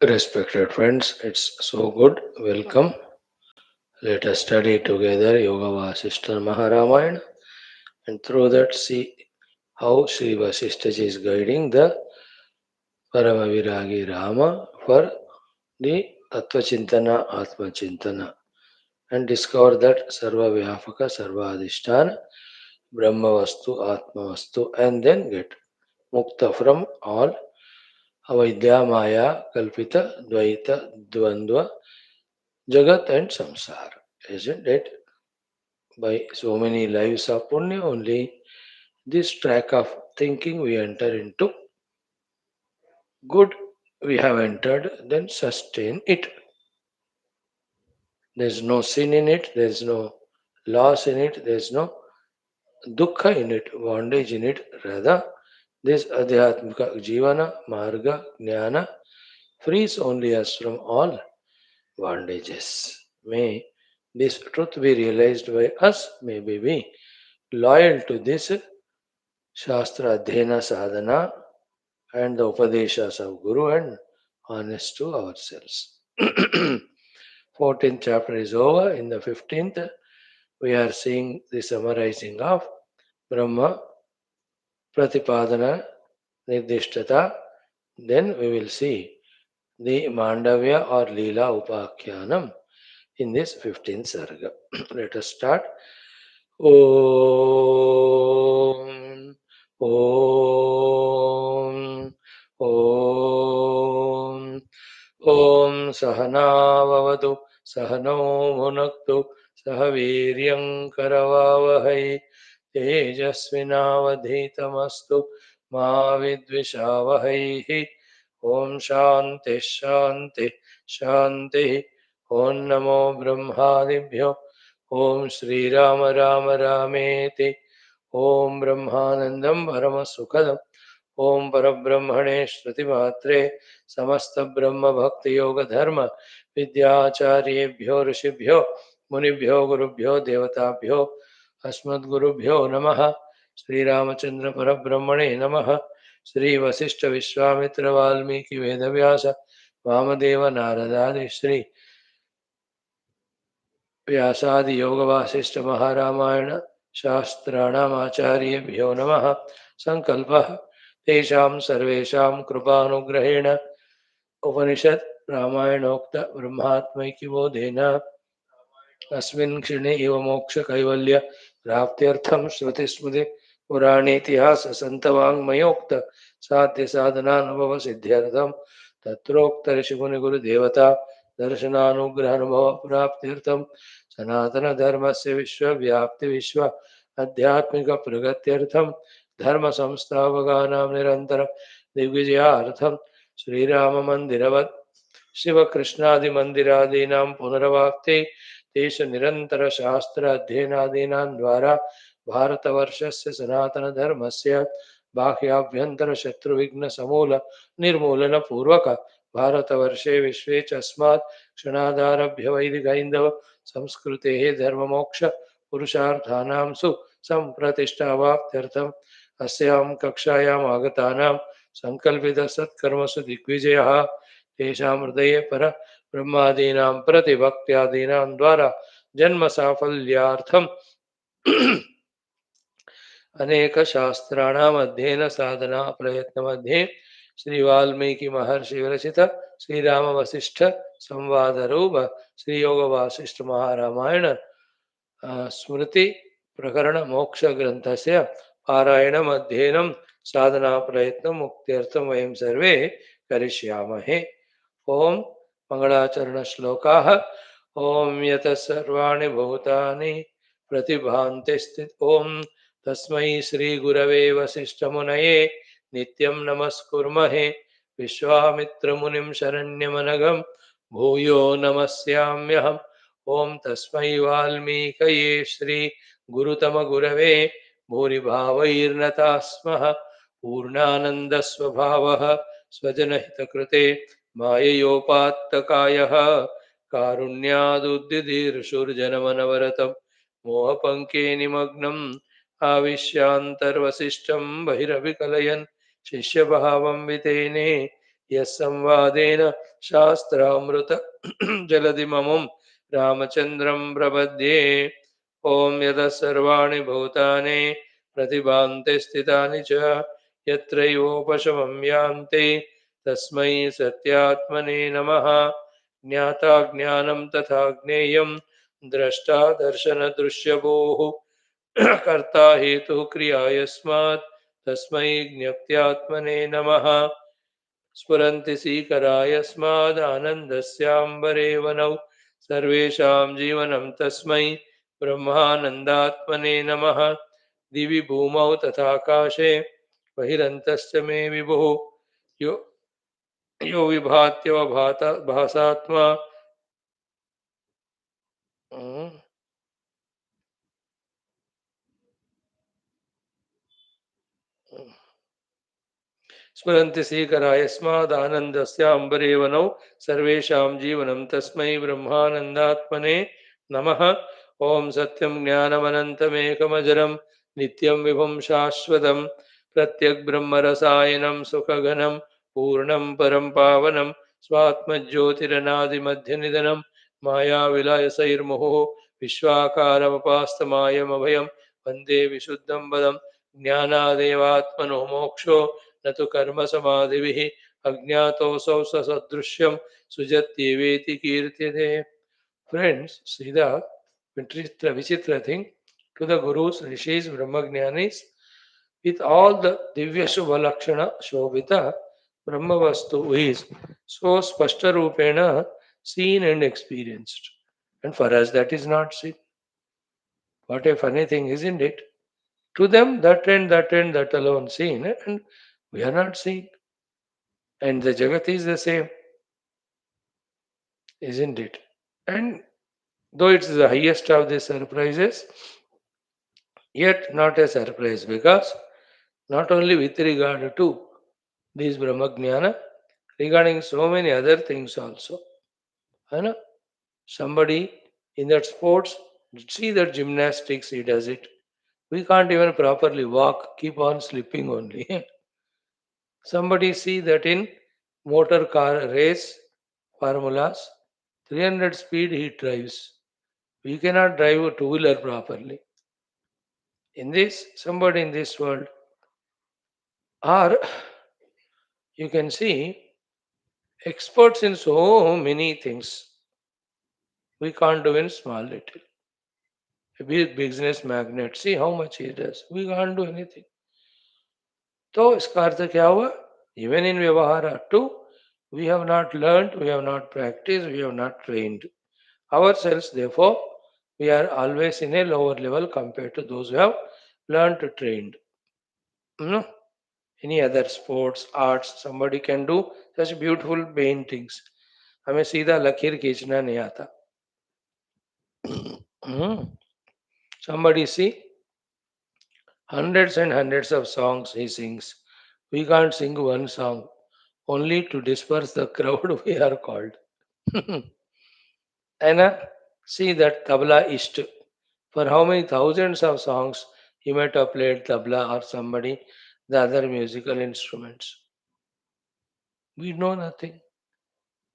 Respected friends, it's so good. Welcome. Let us study together Yoga Vaashishtha Maharamayana and through that see how Sri Vaashishtha is guiding the Paramaviragi Rama for the Tattva Chintana, Atma Chintana and discover that Sarva Vyapaka, Sarva Adhisthana, Brahma Vastu, Atma Vastu and then get Mukta from all Avidya, Maya, Kalpita, Dvaita, Dvandva, Jagat and Samsara. Isn't it? By so many lives of Punya, only this track of thinking we enter into. Good we have entered, then sustain it. There's no sin in it, there's no loss in it, there's no dukkha in it, bondage in it. Rather, this Adhyatmika Jivana, Marga, Jnana frees only us from all bondages. May this truth be realized by us. May we be loyal to this Shastra Adhyana Sadhana and the Upadeshas of Guru and honest to ourselves. 14th chapter is over. In the 15th, we are seeing the summarizing of Brahma Pratipadana Nirdishtata. Then we will see the Mandavya or Leela Upakhyanam in this 15th sarga. Let us start. Om Om Om Om Sahanavavatu Sahano Bhunaktu Sahaviryam Karavavahai Tejasvinavadhitamastu Ma Vidvishavahai Om Shanti Shanti Shanti Om Namo Brahmadibhyo Om Sri Rama Rama Rameti Om Brahmanandam Paramasukadam Om Parabrahmane Shruti समस्त ब्रह्म भक्ति योग धर्म विद्याचार्येभ्यो ऋषिभ्यो मुनिभ्यो गुरुभ्यो देवताभ्यो अस्मद्गुरुभ्यो नमः श्रीरामचंद्र परब्रह्मणे नमः श्री वशिष्ठ विश्वामित्र वाल्मीकि वेदव्यास वामदेव नारदादि श्री व्यासादि योग वासिष्ठ महारामायण शास्त्राणामाचार्येभ्यो नमः संकल्पः तेषां सर्वेषां कृपानुग्रहेण उपनिषद रामायणोक्त ब्रह्मात्मैक्यबोधेन अस्मिन् क्षणे एव मोक्ष कैवल्य प्राप्त्यर्थं श्रुतिस्मृति पुराणेतिहास संतवाङ्मयोक्त साध्य साधनानुभव सिद्ध्यर्थं तत्रोक्त ऋषिमुनि गुरुदेवता दर्शनानुग्रह अनुभव प्राप्त्यर्थं सनातन धर्मस्य विश्वव्याप्ति विश्व आध्यात्मिक प्रगत्यर्थं धर्म संस्थापकानां निरंतर दिग्विजयार्थं श्रीराम मंदिरवत् शिवकृष्णादि मंदिरादीनां पुनरवाप्ति देश निरंतर शास्त्र अध्ययनादीनां द्वारा भारतवर्षस्य सनातन धर्मस्य बाह्याभ्यंतर शत्रु विघ्न समूल निर्मूलन पूर्वक भारतवर्षे विश्वे च अस्मात् क्षणादारभ्य वैदिक हैन्दव संस्कृतेः धर्ममोक्ष पुरुषार्थानां सु संप्रतिष्ठावाप्त्यर्थम् अस्यां कक्षायाम् आगतानां संकल्पित सत्कर्मसु दिग्विजयः तेषां हृदये पर ब्रह्मादीनां प्रतिभक्त्यादीनां द्वारा जन्म साफल्यार्थं अनेक शास्त्राणाम अध्ययन साधना प्रयत्न मध्ये श्री वाल्मीकि महर्षि विरचित श्री राम वशिष्ठ संवाद रूप श्री योग वासिष्ठ महारामायण स्मृति प्रकरण मोक्ष ग्रंथस्य पारायणम् अध्ययनं साधना प्रयत्न मुक्त्यर्थं वयं सर्वे करिष्यामहे। ओम मंगलाचरण श्लोकाः। ओम यतः सर्वाणि भूतानि प्रतिभान्ति स्थित ओम तस्मै श्री गुरवे वसिष्ठमुनये नित्यं नमस्कुर्महे विश्वामित्रमुनिं शरण्यमनघं भूयो नमस्याम्यहम् ओम तस्मै वाल्मीकये श्री गुरुतमगुरवे भूरिभावैर्नताः स्मः पूर्णानन्दस्वभावः स्वजनहितकृते माययोपात्तकायः कारुण्यादुद्दिदीर्षुर्जनमनवरतं मोहपङ्के निमग्नम् आविश्यान्तर्वसिष्ठं बहिरभिकलयन् शिष्यभावं वितेने यस्संवादेन शास्त्रामृत जलधिममुं रामचन्द्रं प्रपद्ये ॐ यतः सर्वाणि भूतानि प्रतिभान्ति स्थितानि च यत्रैवोपशमं यान्ति तस्मै सत्यात्मने नमः। ज्ञाता ज्ञानं तथा ज्ञेयं द्रष्टा दर्शनदृश्यभूः कर्ता हेतुः क्रिया यस्मात् तस्मै ज्ञप्त्यात्मने नमः। स्फुरन्ति सीकरा यस्मादानन्दस्याम्बरे वनौ सर्वेषां जीवनं तस्मै ब्रह्मानन्दात्मने नमः। दिवि भूमौ तथाकाशे बहिरन्तश्च मे विभुः यो यो विभात्यवभात भासात्मा स्फुरन्ति सीकरा यस्मादानन्दस्याम्बरेवनौ सर्वेषां जीवनं तस्मै ब्रह्मानन्दात्मने नमः। ॐ सत्यं ज्ञानमनन्तमेकमजरं नित्यं विभुं शाश्वतं प्रत्यग्ब्रह्मरसायनं सुखघनं पूर्णं परं पावनं स्वात्मज्योतिरनादिमध्यनिधनं मायाविलासैर्मुहुः विश्वाकारमपास्तमायमभयं वन्दे विशुद्धं पदं ज्ञानादेवात्मनो मोक्षो न तो कर्म समाधिभिः अज्ञातोऽसौ सदृश्यं सुजत्येवेति कीर्त्यते. Friends, see the vichitra thing to the gurus, rishis, brahmagyanis, with all the divya shubha lakshana shobhita brahmavastu is so spashta rupena seen and experienced. And for us that is not seen. What a funny thing, isn't it? To them, that alone seen, and we are not seeing. And the Jagat is the same, isn't it? And though it's the highest of the surprises, yet not a surprise because not only with regard to this Brahmajnana, regarding so many other things also. You know, somebody in that sports, see that gymnastics, he does it. We can't even properly walk, keep on slipping only. Somebody see that in motor car race formulas, 300 speed he drives. We cannot drive a two-wheeler properly. In this, somebody in this world, or you can see experts in so many things. We can't do in small little. A big business magnate, see how much he does. We can't do anything. तो इसका अर्थ क्या हुआ? Even in Vyavahara too, we have not learned, we have not practiced, we have not trained ourselves. Therefore, we are always in a lower level compared to those who have learned trained. No? Any other sports, arts, somebody can do such beautiful paintings. हमें सीधा लकीर खींचना नहीं आता. Somebody see hundreds and hundreds of songs he sings. We can't sing one song. Only to disperse the crowd we are called. And see that tablaist. For how many thousands of songs he might have played tabla or somebody, the other musical instruments. We know nothing.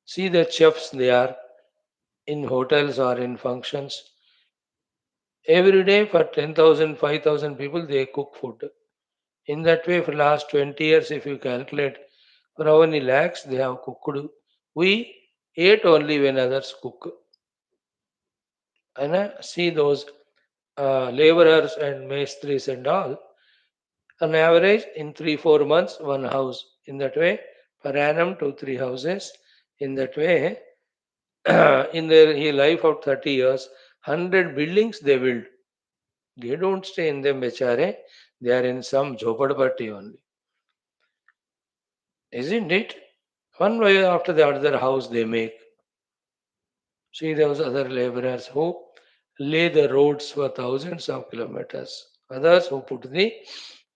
See the chefs they are in hotels or in functions. Every day for 10,000, 5,000 people they cook food. In that way for last 20 years if you calculate for how many lakhs they have cooked. We ate only when others cook. And see those laborers and maestries and all. On average, in 3 4 months, one house. In that way, per annum, 2 3 houses. In that way, in their life of 30 years, 100 buildings they build. They don't stay in them, bechare. They are in some jhopadpatti only. Isn't it? One way after the other house they make. See those other laborers who lay the roads for thousands of kilometers. Others who put the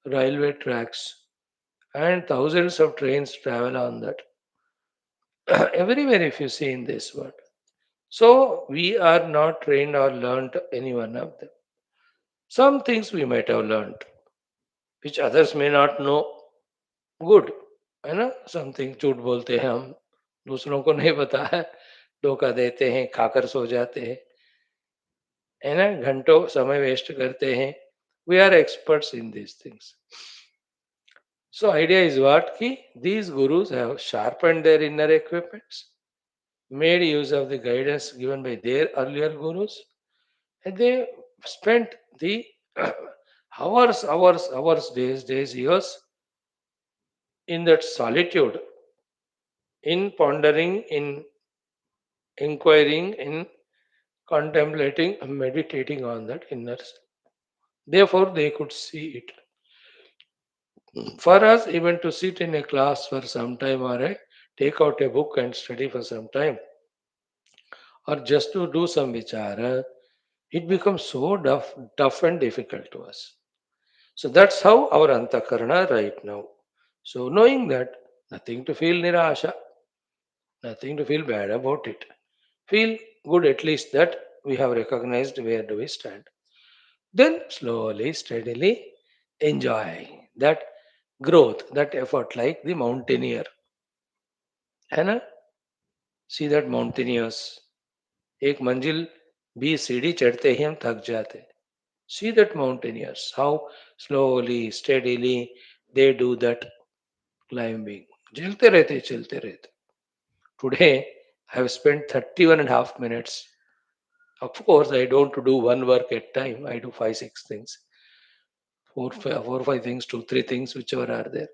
railway tracks. And thousands of trains travel on that. Everywhere if you see in this world. So we are not trained or learnt any one of them. Some things we might have learnt, which others may not know. Good. है ना? Something झूठ बोलते हैं हम, दूसरों को नहीं पता है, धोखा देते हैं, खाकर सो जाते हैं, है ना? घंटों समय वेस्ट करते हैं। We are experts in these things. So idea is what? Ki these gurus have sharpened their inner equipments, made use of the guidance given by their earlier gurus, and they spent the hours, days, years in that solitude, in pondering, in inquiring, in contemplating, meditating on that inner. Therefore, they could see it. For us, even to sit in a class for some time or take out a book and study for some time, or just to do some vichara, it becomes so tough and difficult to us. So that's how our antakarana right now. So knowing that, nothing to feel nirasha, nothing to feel bad about it. Feel good at least that we have recognized where do we stand. Then slowly, steadily enjoy that growth, that effort like the mountaineer. है ना? See that mountaineers. एक मंजिल 20 सीढ़ी चढ़ते ही हम थक जाते. See that mountaineers, how slowly, steadily they do that climbing. चलते रहते. Today, I have spent 31 and a half minutes. Of course, I don't do one work at time. I do five, six things. Four, five things, two, three things, whichever are there.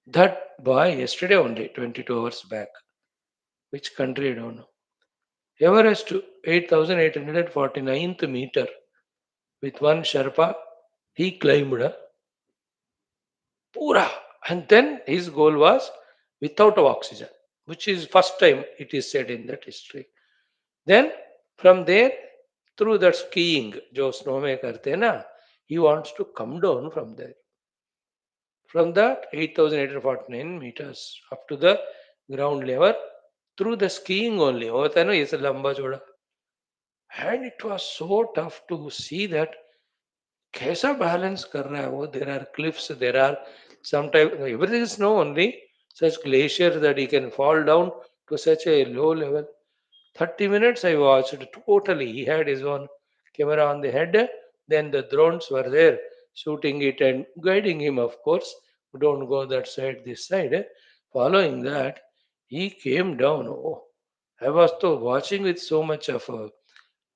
That boy yesterday only, 22 hours back. Which country I don't know. Everest to 8,849th meter with one Sherpa. He climbed. Pura. And then his goal was without oxygen, which is first time it is said in that history. Then from there, through that skiing, जो snow में करते हैं ना, he wants to come down from there. From that 8,849 meters up to the ground level, through the skiing only. होता है ना ये सब लंबा चौड़ा. And it was so tough to see that कैसा बैलेंस कर रहा है वो. There are cliffs, there are sometime everything is snow only, such glaciers that he can fall down to such a low level. 30 minutes I watched totally. He had his own camera on the head, then the drones were there shooting it and guiding him, of course. Don't go that side, this side. Following that, he came down. Oh, I was so watching with so much of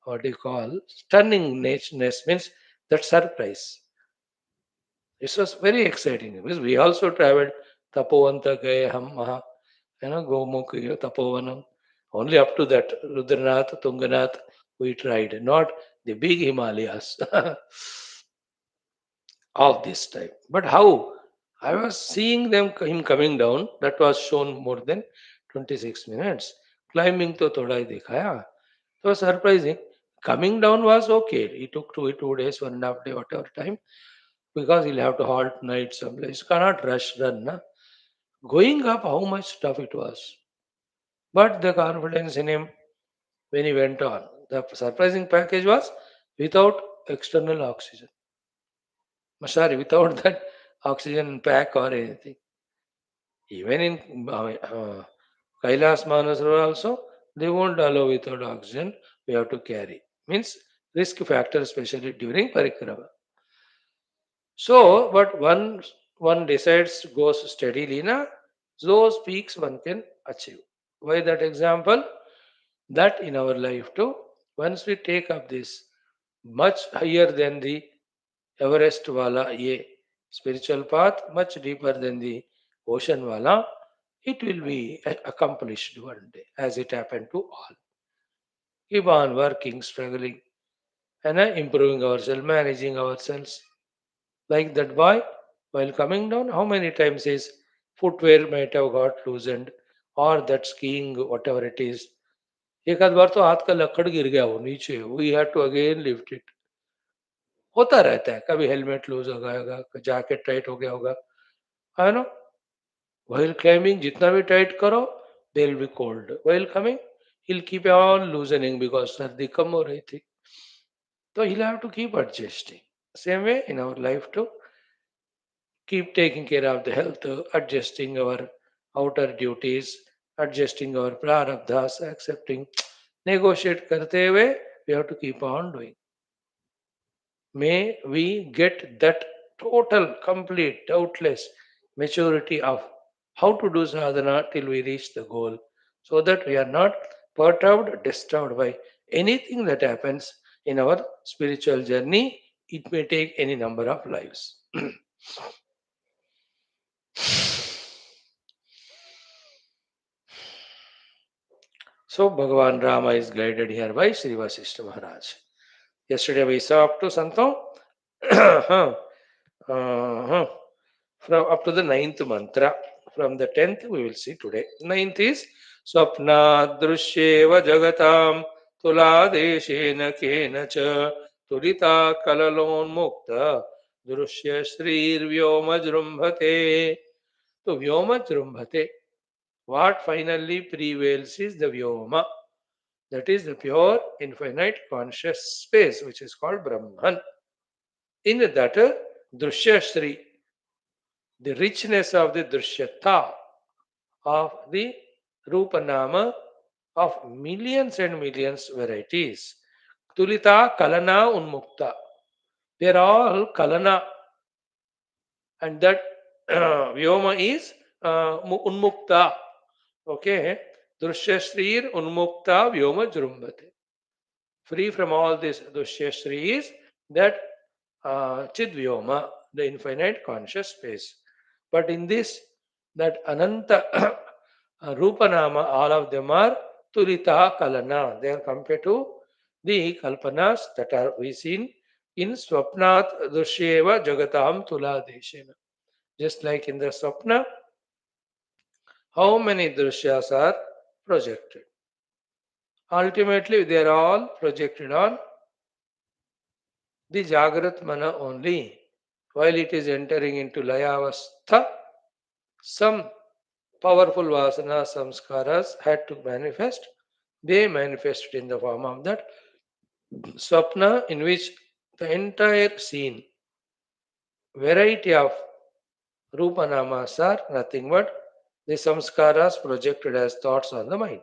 what do you call stunningness, means that surprise. This was very exciting because we also traveled Tapovanta Gaya Ham Maha, Gomukhi, Tapovanam. Only up to that Rudranath, Tunganath we tried, not the big Himalayas of this type. But how? I was seeing him coming down, that was shown more than 26 minutes. Climbing to thoda hi dikhaya. It was surprising. Coming down was okay. It took 2 days, 1.5 day, whatever time, because he'll have to halt night someplace. Cannot rush run. Na? Going up, how much tough it was. But the confidence in him when he went on. The surprising package was without external oxygen. Sorry, without that oxygen pack or anything. Even in Kailas Manasarova also, they won't allow without oxygen. We have to carry. Means risk factor, especially during parikrama. So, but one decides goes steadily, na, those peaks one can achieve. Why that example? That in our life too, once we take up this much higher than the Everest wala ye spiritual path, much deeper than the ocean wala, it will be accomplished one day, as it happened to all. Keep on working, struggling, and improving ourselves, managing ourselves. Like that boy, while coming down, how many times his footwear might have got loosened, or that skiing, whatever it is. एक आध बार तो हाथ का लकड़ गिर गया वो नीचे. We had to again lift it. होता रहता है. कभी हेलमेट लूज हो गया होगा, जैकेट टाइट हो गया होगा, है ना. While climbing, जितना भी टाइट करो, they will be cold. While coming, he'll keep on loosening because सर्दी कम हो रही थी. So he'll have to keep adjusting. Same way in our life too. keep taking care of the health, adjusting our outer duties, adjusting our prarabdhas, accepting, negotiate karte hue, we have to keep on doing. May we get that total, complete, doubtless maturity of how to do sadhana till we reach the goal, so that we are not perturbed, disturbed by anything that happens in our spiritual journey. It may take any number of lives. So Bhagavan Rama is guided here by Sri Vaashishtha Maharaj. Yesterday we saw up to Santo. From up to the ninth mantra. From the 10th we will see today. Ninth is Swapna Drushyeva Jagatam Tuladeshena Kenacha Tulita Kalalon Mukta Drushya Srir Vyoma Jrumbhate. So Vyoma Jrumbhate. What finally prevails is the Vyoma. That is the pure infinite conscious space which is called Brahman. In that Drushya Sri, the richness of the Drishyata of the Rupanama of millions and millions varieties. Tulita Kalana Unmukta. They are all Kalana, and that Vyoma is Unmukta. Okay. Drishyasrir Unmukta Vyoma Jrumbate. Free from all this Drishyasri is that Chidvyoma, the infinite conscious space. But in this, that Ananta Rupanama, all of them are Tulita Kalana. They are compared to the Kalpanas that are we seen in Swapnat Dushyeva Jagatam Tula Deshena. Just like in the Swapna, how many Drishyas are projected? Ultimately, they are all projected on the Jagrat Mana only. While it is entering into Layavastha, some powerful vasana samskaras had to manifest. They manifested in the form of that swapna, in which the entire scene, variety of rupanamas are nothing but the samskaras projected as thoughts on the mind.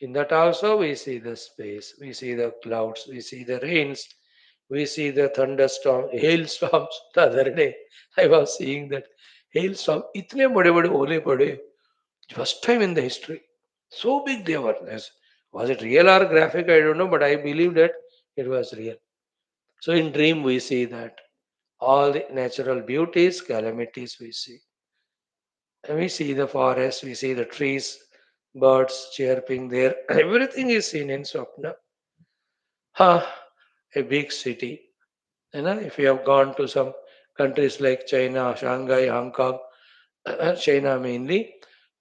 In that also we see the space, we see the clouds, we see the rains, we see the thunderstorm, hailstorms. The other day I was seeing that hailstorm. इतने बड़े बड़े ओले पड़े. First time in the history. So big they were. Was it real or graphic? I don't know, but I believe that it was real. So in dream we see that all the natural beauties, calamities we see. And we see the forest, we see the trees, birds chirping there. Everything is seen in Swapna. A big city. If you have gone to some countries like China, Shanghai, Hong Kong, China mainly,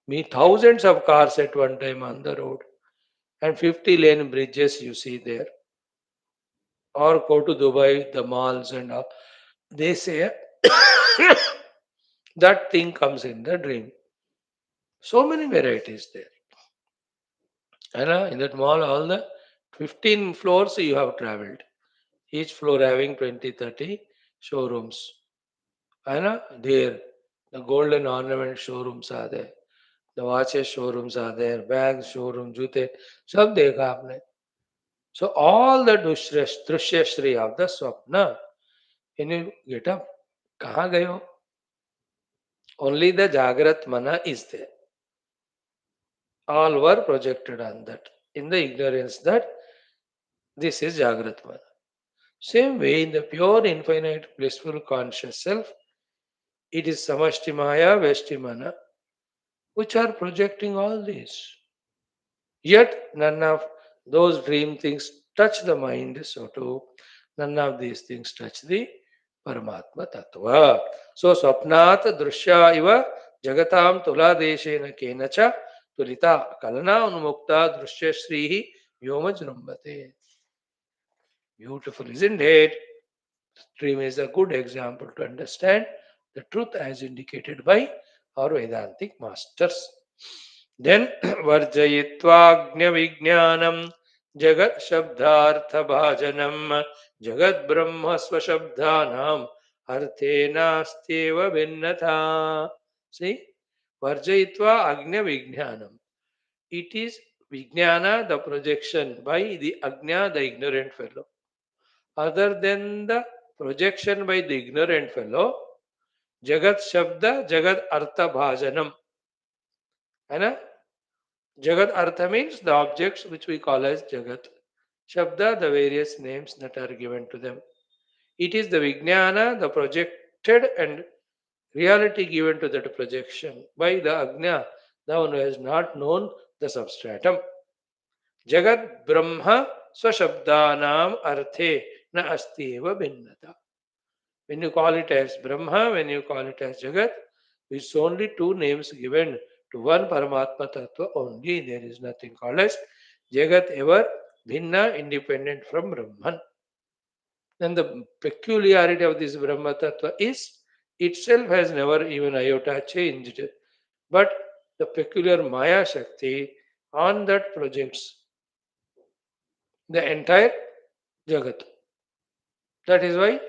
meet thousands of cars at one time on the road, and 50-lane bridges you see there. Or go to Dubai, the malls and all. They say that thing comes in the dream. So many varieties there. And in that mall, all the 15 floors you have traveled. Each floor having 20, 30 showrooms. And there, the golden ornament showrooms are there. The watches showrooms are there. Bags showroom, jute. सब देखा आपने. So all the Drishyashri of the Swapna, when you get up, कहाँ गए हो? Only the Jagrat Mana is there. All were projected on that in the ignorance that this is Jagrat Mana. Same way in the pure, infinite, blissful conscious self, it is Samashti Maya, Veshti Mana, which are projecting all this. Yet none of those dream things touch the mind, so too none of these things touch the Paramatma Tattva. So Swapnat Drushya Iva Jagatam Tula Deshena Kenacha Tulita Kalana Unmukta Drushya Srihi Vyoma Jrumbate. Beautiful, isn't it? Dream is a good example to understand the truth as indicated by our Vedantic masters. Then Varjayitwagnya Vijnanam Jagat Shabdartha Bhajanam Jagat Brahma Swashabdhanam arte nastyeva vinnatha. See, varjayitva agnya vijnanam. It is vijnana, the projection by the agnya, the ignorant fellow. Other than the projection by the ignorant fellow, jagat shabda, jagat artha bhajanam. है Jagat Artha means the objects which we call as Jagat. Shabda, the various names that are given to them. It is the Vijnana, the projected and reality given to that projection by the Agnya, the one who has not known the substratum. Jagat Brahma Swashabdanam Arthe Na Asti Eva Bhinnata. When you call it as Brahma, when you call it as Jagat, it's only two names given to one Paramatma Tattva only. There is nothing called as Jagat ever Bhinna, independent from Brahman. Then the peculiarity of this Brahma Tattva is itself has never even iota changed. But the peculiar Maya Shakti on that projects the entire Jagat. That is why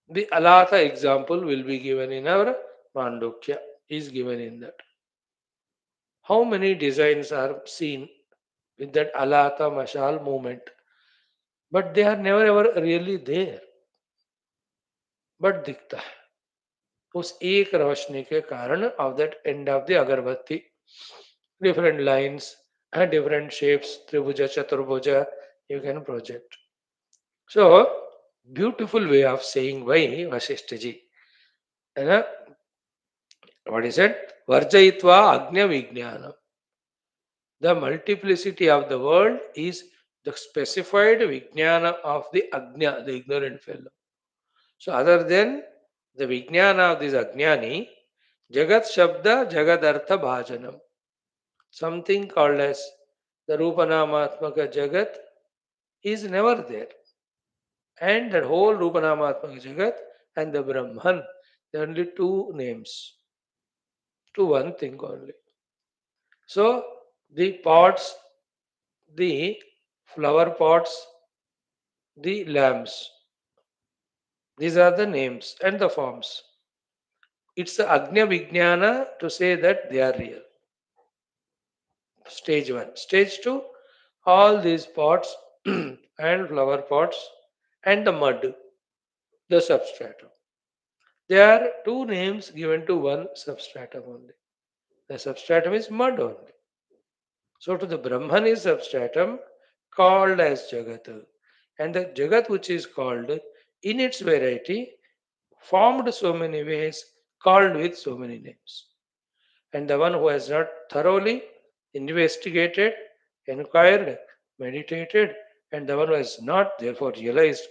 the Alatha example will be given in our Mandukya, is given in that. How many designs are seen with that Alatha Mashal movement? But they are never ever really there. But दिखता है उस एक रोशनी के कारण of that end of the agarbatti, different lines and different shapes, tribhuja, chaturbhuja, you can project. So, beautiful way of saying why Vaashishtha ji. And what is it? Varjayitva agnya vijnanam. The multiplicity of the world is the specified vijnana of the agnya, the ignorant fellow. So, other than the vijnana of this ajnani, jagat shabda, jagat artha bhajanam. Something called as the Rupanamatmaka Jagat is never there. And that whole Rupanamatmaka Jagat and the Brahman, there are only two names to one thing only. So the pots, the flower pots, the lamps, these are the names and the forms. It's the Agnya Vijnana to say that they are real. Stage 1. Stage 2, all these pots and flower pots and the mud, the substratum. There are two names given to one substratum only. The substratum is mud only. So to the Brahman is substratum called as Jagat. And the Jagat which is called in its variety, formed so many ways, called with so many names. And the one who has not thoroughly investigated, inquired, meditated, and the one who has not therefore realized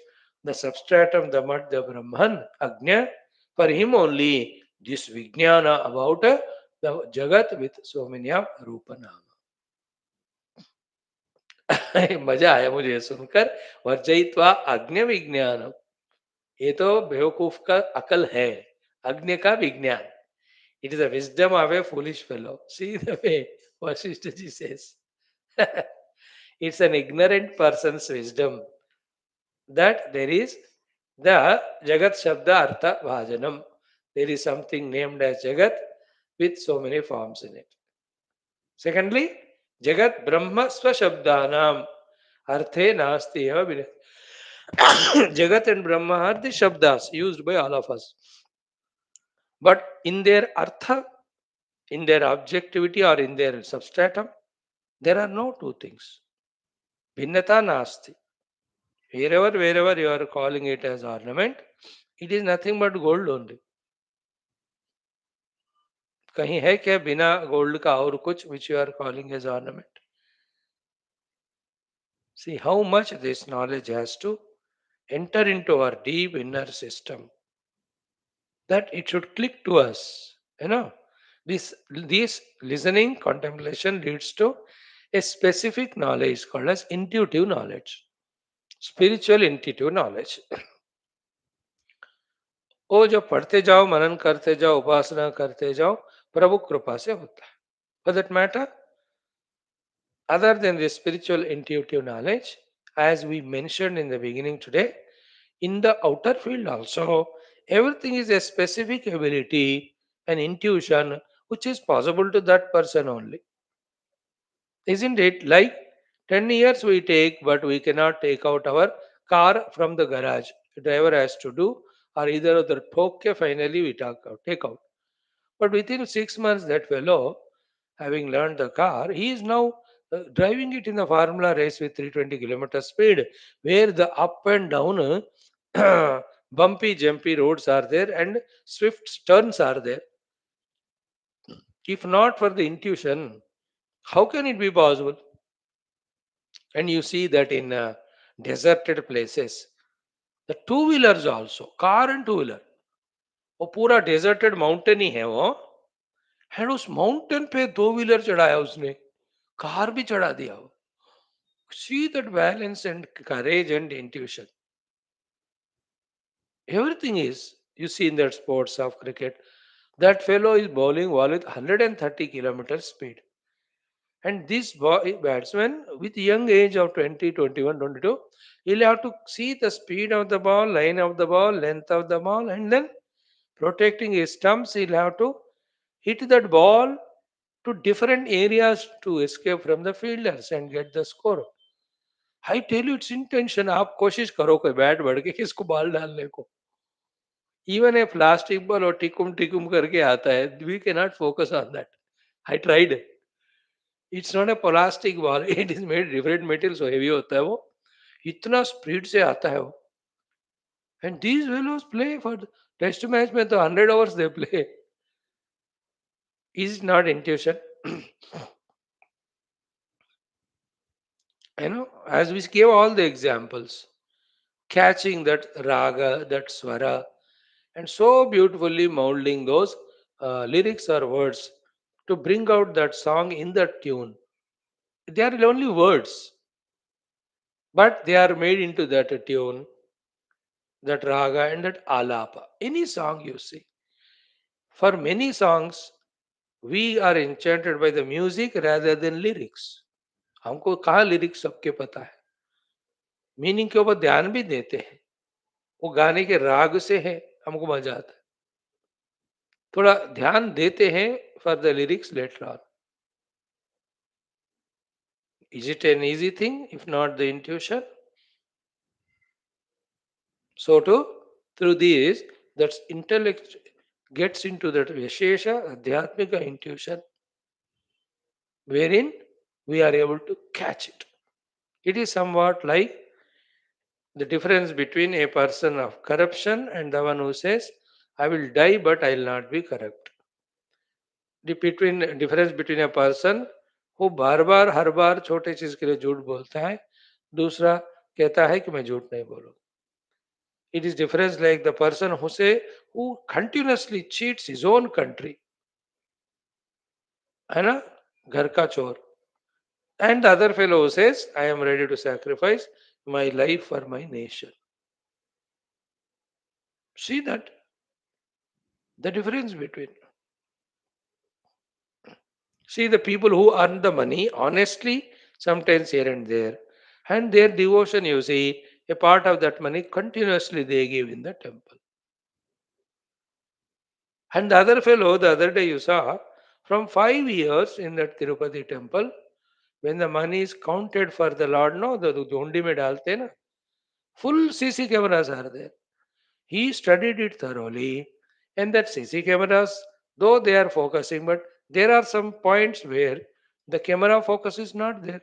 the substratum, the mud, the Brahman, Agnya, for him only this Vijnana about the Jagat with so many of Rupa Nama. मजा आया मुझे सुनकर वर्जयित्वा अग्नि विज्ञानम ये तो बेवकूफ का अकल है अग्नि का विज्ञान. It is the wisdom of a foolish fellow. See the way Vaashishtha ji says. It's an ignorant person's wisdom that there is the Jagat Shabda Artha Bhajanam. There is something named as Jagat with so many forms in it. Secondly, Jagat Brahma Swashabdanam Arthe Nasti Eva Vinay. Jagat and Brahma are the Shabdas used by all of us. But in their Artha, in their objectivity or in their substratum, there are no two things. Bhinnata nasti. Wherever you are calling it as ornament, it is nothing but gold only. कहीं है क्या बिना gold का और कुछ which you are calling as ornament? See how much this knowledge has to enter into our deep inner system. That it should click to us. This listening contemplation leads to a specific knowledge called as intuitive knowledge. Spiritual intuitive knowledge. वो जो पढ़ते जाओ मनन करते जाओ उपासना करते जाओ प्रभु कृपा से होता है. For that matter, other than the spiritual intuitive knowledge, as we mentioned in the beginning today, In the outer field also, everything is a specific ability and intuition which is possible to that person only. Isn't it? Like 10 years we take, but we cannot take out our car from the garage. The driver has to do, or either the okay, finally we take out. But within 6 months, that fellow, having learned the car, he is now driving it in the formula race with 320 kilometer speed, where the up and down, bumpy, jumpy roads are there and swift turns are there. If not for the intuition, how can it be possible? And you see that in deserted places, the two wheelers also, car and two wheeler, वो पूरा deserted mountain ही है वो, and उस mountain पे दो wheeler चढ़ाया उसने, car भी चढ़ा दिया वो. See that balance and courage and intuition. Everything is, you see in that sports of cricket, that fellow is bowling ball with 130 kilometers speed. And this batsman with young age of 20, 21, 22, he'll have to see the speed of the ball, line of the ball, length of the ball, and then protecting his stumps, he'll have to hit that ball to different areas to escape from the fielders and get the score. I tell you, it's intention. आप कोशिश करो कोई bat बढ़ के किसको ball डालने को. Even a plastic ball और टिकुम टिकुम करके आता है. We cannot focus on that. I tried. It's not a plastic ball. It is made different material, so heavy होता है वो. इतना स्पीड से आता है वो. And these fellows play for test match में तो 100 overs they play. Is it not intuition? As we gave all the examples, catching that raga, that swara, and so beautifully molding those lyrics or words to bring out that song in that tune. They are only words, but they are made into that tune, that raga, and that alapa. Any song you see. For many songs, we are enchanted by the music rather than lyrics. हमको कहाँ lyrics सबके पता है, meaning के ऊपर ध्यान भी देते हैं. वो गाने के राग से है, हमको मजा आता है. थोड़ा ध्यान देते हैं for the lyrics later on. Is it an easy thing if not the intuition? So too, through these, that intellect gets into that Vishesha Adhyatmika intuition, wherein we are able to catch it. It is somewhat like the difference between a person of corruption and the one who says, I will die but I will not be corrupt. Difference between a person who बार बार हर बार छोटे चीज के लिए झूठ बोलता है, दूसरा कहता है कि मैं झूठ नहीं बोलूं. It is difference like the person who continuously cheats his own country, है ना, घर का चोर. And the other fellow who says, I am ready to sacrifice my life for my nation. See that? The difference between. See the people who earn the money honestly, sometimes here and there, and their devotion, you see, a part of that money continuously they give in the temple. And the other fellow, the other day you saw, from 5 years in that Tirupati temple, when the money is counted for the Lord, no, the Dondi mein dalte na, full CC cameras are there. He studied it thoroughly, and that CC cameras, though they are focusing, but there are some points where the camera focus is not there.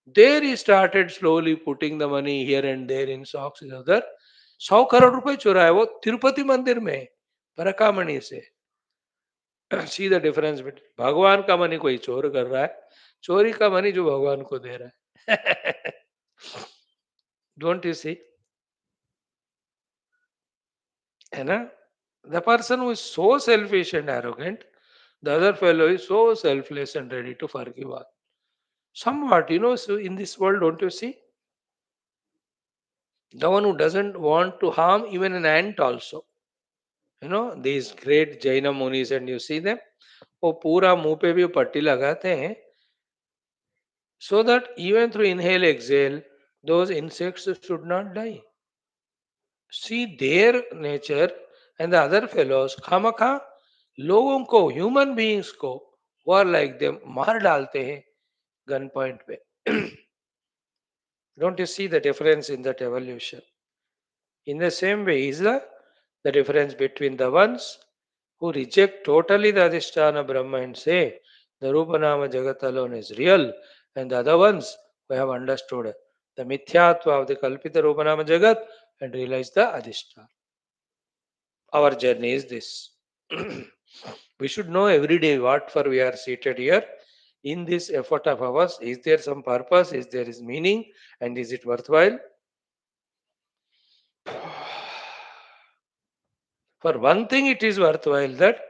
There he started slowly putting the money here and there in socks and other. 100 crore रुपए चुराए वो तिरुपति मंदिर में परकामणि से. See the difference between भगवान का money कोई चोर कर रहा है, चोरी का मनी जो भगवान को दे रहा है. डोंट यू सी, है ना? The person who is so selfish and arrogant, the other fellow is so selfless and ready to forgive all. Somewhat, so in this world, don't you see? The one who doesn't want to harm even an ant also. These great Jaina munis, and you see them, वो पूरा मुंह पे भी पट्टी लगाते हैं, so that even through inhale exhale, those insects should not die. see their nature and the other fellows खामखा लोगों को ह्यूमन बीइंग्स को war like them मार डालते हैं गन पॉइंट पे. Don't you see the difference in that evolution? In the same way is the difference between the ones who reject totally the Adhisthana Brahma and say the Rupanama Jagat alone is real, and the other ones who have understood the Mithyatva of the Kalpita Rupanama Jagat and realize the Adhisthana. Our journey is this. We should know every day what for we are seated here. In this effort of ours, is there some purpose? Is there is meaning? And is it worthwhile? For one thing, it is worthwhile that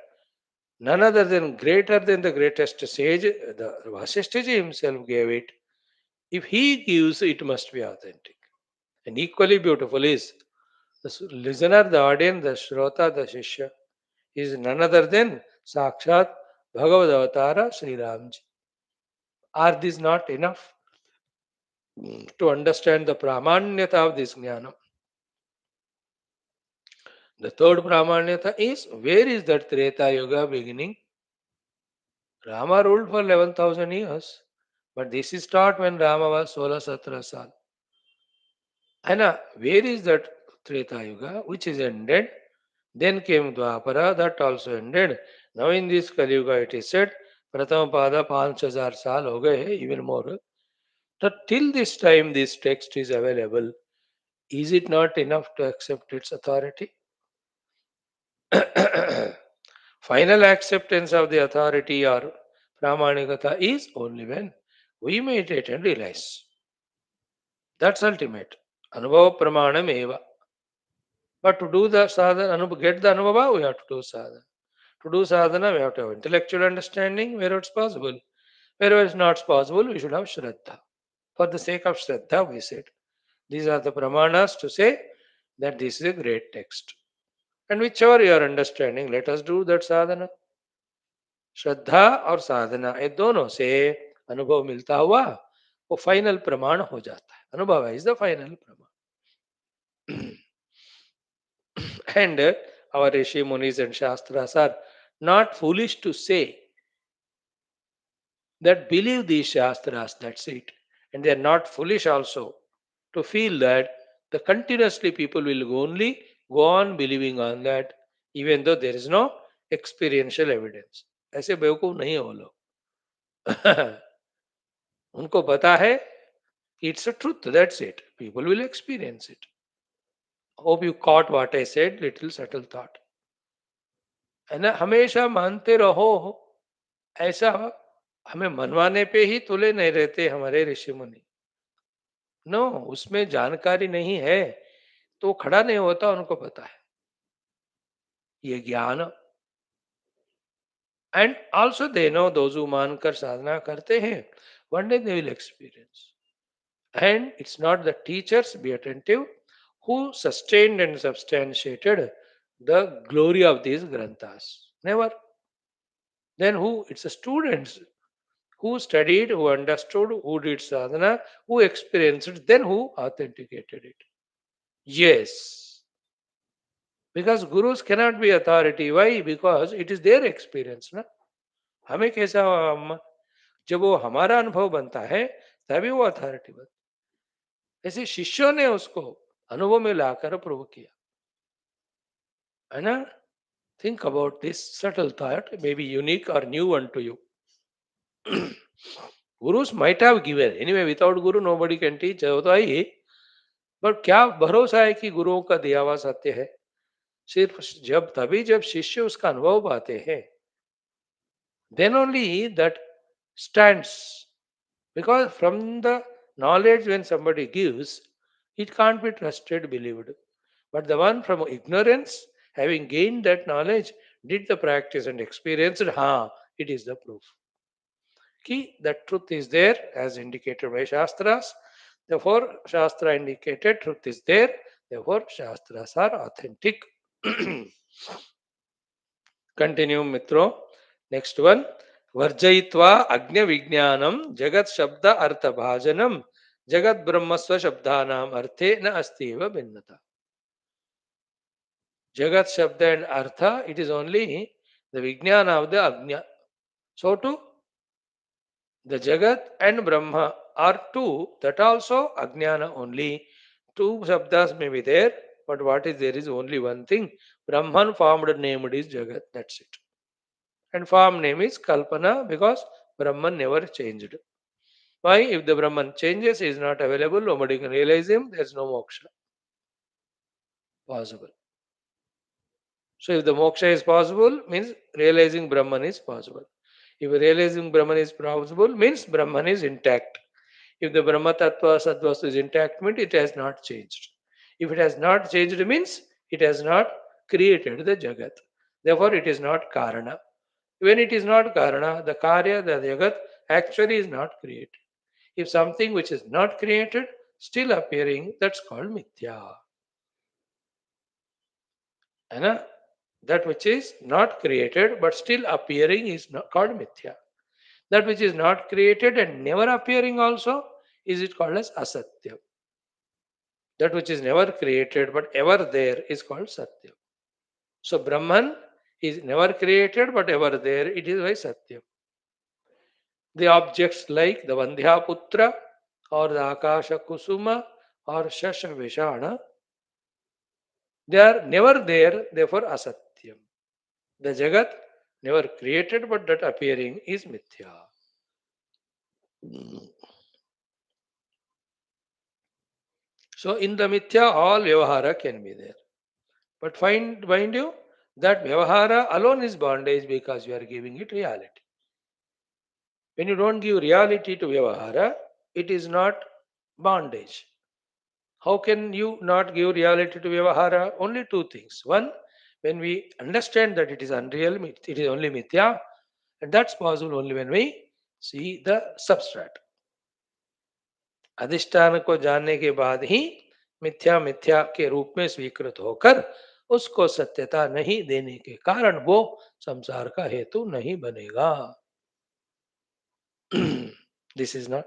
none other than greater than the greatest sage, the Vaashishtha himself gave it. If he gives, it must be authentic. And equally beautiful is the listener, the audience, the Shrota, the Shishya is none other than Sakshat Bhagavad Avatara Sri Ramji. Are these not enough to understand the Pramanyata of this Jnana? The third Pramanyata is where is that Treta Yuga beginning? Rama ruled for 11,000 years, but this is taught when Rama was 16-17 saal. And where is that Treta Yuga which is ended? Then came Dwapara, that also ended. Now in this Kali Yuga it is said, Prathama Pada 5,000 saal ho gaye, even more. That till this time this text is available. Is it not enough to accept its authority? Final acceptance of the authority or Pramanikata is only when we meditate and realize. That's ultimate. Anubhava pramanam eva. But to do the sadhana, get the anubhava, we have to do sadhana. To do sadhana, we have to have intellectual understanding where it's possible. Wherever it's not possible, we should have shraddha. For the sake of shraddha, we said. These are the pramanas to say that this is a great text. And whichever you are understanding, let us do that sadhana. श्रद्धा और साधना ये दोनों से अनुभव मिलता हुआ वो final प्रमाण हो जाता है. अनुभव इज द फाइनल प्रमाण. And our rishi munis and shastras are not foolish to say that believe these shastras, that's it. And they are not foolish also to feel that the continuously people will only go on believing on that even though there is no experiential evidence. ऐसे बेवकूफ नहीं हो लोग. उनको पता है it's a truth, that's it. People will experience it. Hope you caught what I said, little subtle thought. है ना, हमेशा मानते रहो ऐसा हमें मनवाने पे ही तुले नहीं रहते हमारे ऋषि मुनि. नो, उसमें जानकारी नहीं है तो खड़ा नहीं होता. उनको पता है ये ज्ञान. And also they know those who मानकर साधना करते हैं one day they will experience. And it's not the teachers, be attentive, who sustained and substantiated the glory of these granthas. Never. Then who? It's the students who studied, who understood, who did sadhana, who experienced it, then who authenticated it. Yes. Because gurus cannot be authority. Why? Because it is their experience. ना हमें कैसा जब वो हमारा अनुभव बनता है तभी वो अथॉरिटी बनता है. ऐसे शिष्यों ने उसको अनुभव में लाकर प्रूव किया है ना. Think about this subtle thought, maybe unique or new one to you. Gurus might have given. Anyway, without Guru, nobody can teach. वो तो है ही. बट क्या भरोसा है कि गुरुओं का दिया हुआ सत्य है? सिर्फ जब तभी जब शिष्य उसका अनुभव पाते हैं, then only that stands. Because from the knowledge when somebody gives, it can't be trusted, believed. But the one from ignorance, having gained that knowledge, did the practice and experienced, it is the proof. Ki that truth is there as indicated by Shastras. Therefore, Shastra indicated truth is there. Therefore, Shastras are authentic. Continue, Mitro. Next one. वर्जयित्वा अज्ञ विज्ञानम जगत शब्द अर्थ भाजनम जगत ब्रह्मस्व शब्दानाम अर्थे न अस्ति एव भिन्नता. Jagat Shabda and Artha, it is only the Vijnana of the Agnya. So too, the Jagat and Brahma are two, that also Ajnana only. Two Shabdas may be there, but what is there is only one thing. Brahman formed named is Jagat, that's it. And form name is Kalpana because Brahman never changed. Why? If the Brahman changes, he is not available, nobody can realize him, there is no moksha possible. So if the moksha is possible, means realizing Brahman is possible. If realizing Brahman is possible, means Brahman is intact. If the Brahma Tattva Sadvastu is intact, means it has not changed. If it has not changed, means it has not created the Jagat. Therefore, it is not Karana. When it is not Karana, the Karya, the Jagat, actually is not created. If something which is not created, still appearing, that's called Mithya. Ana? That which is not created but still appearing is not called Mithya. That which is not created and never appearing also is it called as Asatya. That which is never created but ever there is called Satya. So Brahman is never created but ever there. It is why Satya. The objects like the Vandhya Putra or the Akasha Kusuma or Shasha Vishana, they are never there, therefore Asatyam. The Jagat never created but that appearing is Mithya. So in the Mithya, all Vyavahara can be there. But mind you, that Vyavahara alone is bondage because you are giving it reality. When you don't give reality to Vyavahara, it is not bondage. How can you not give reality to Vyavahara? Only two things. One, when we understand that it is unreal, it is only Mithya, and that's possible only when we see the substrat. अधिष्ठान को जानने के बाद ही मिथ्या मिथ्या के रूप में स्वीकृत होकर उसको सत्यता नहीं देने के कारण वो संसार का हेतु नहीं बनेगा. This is not.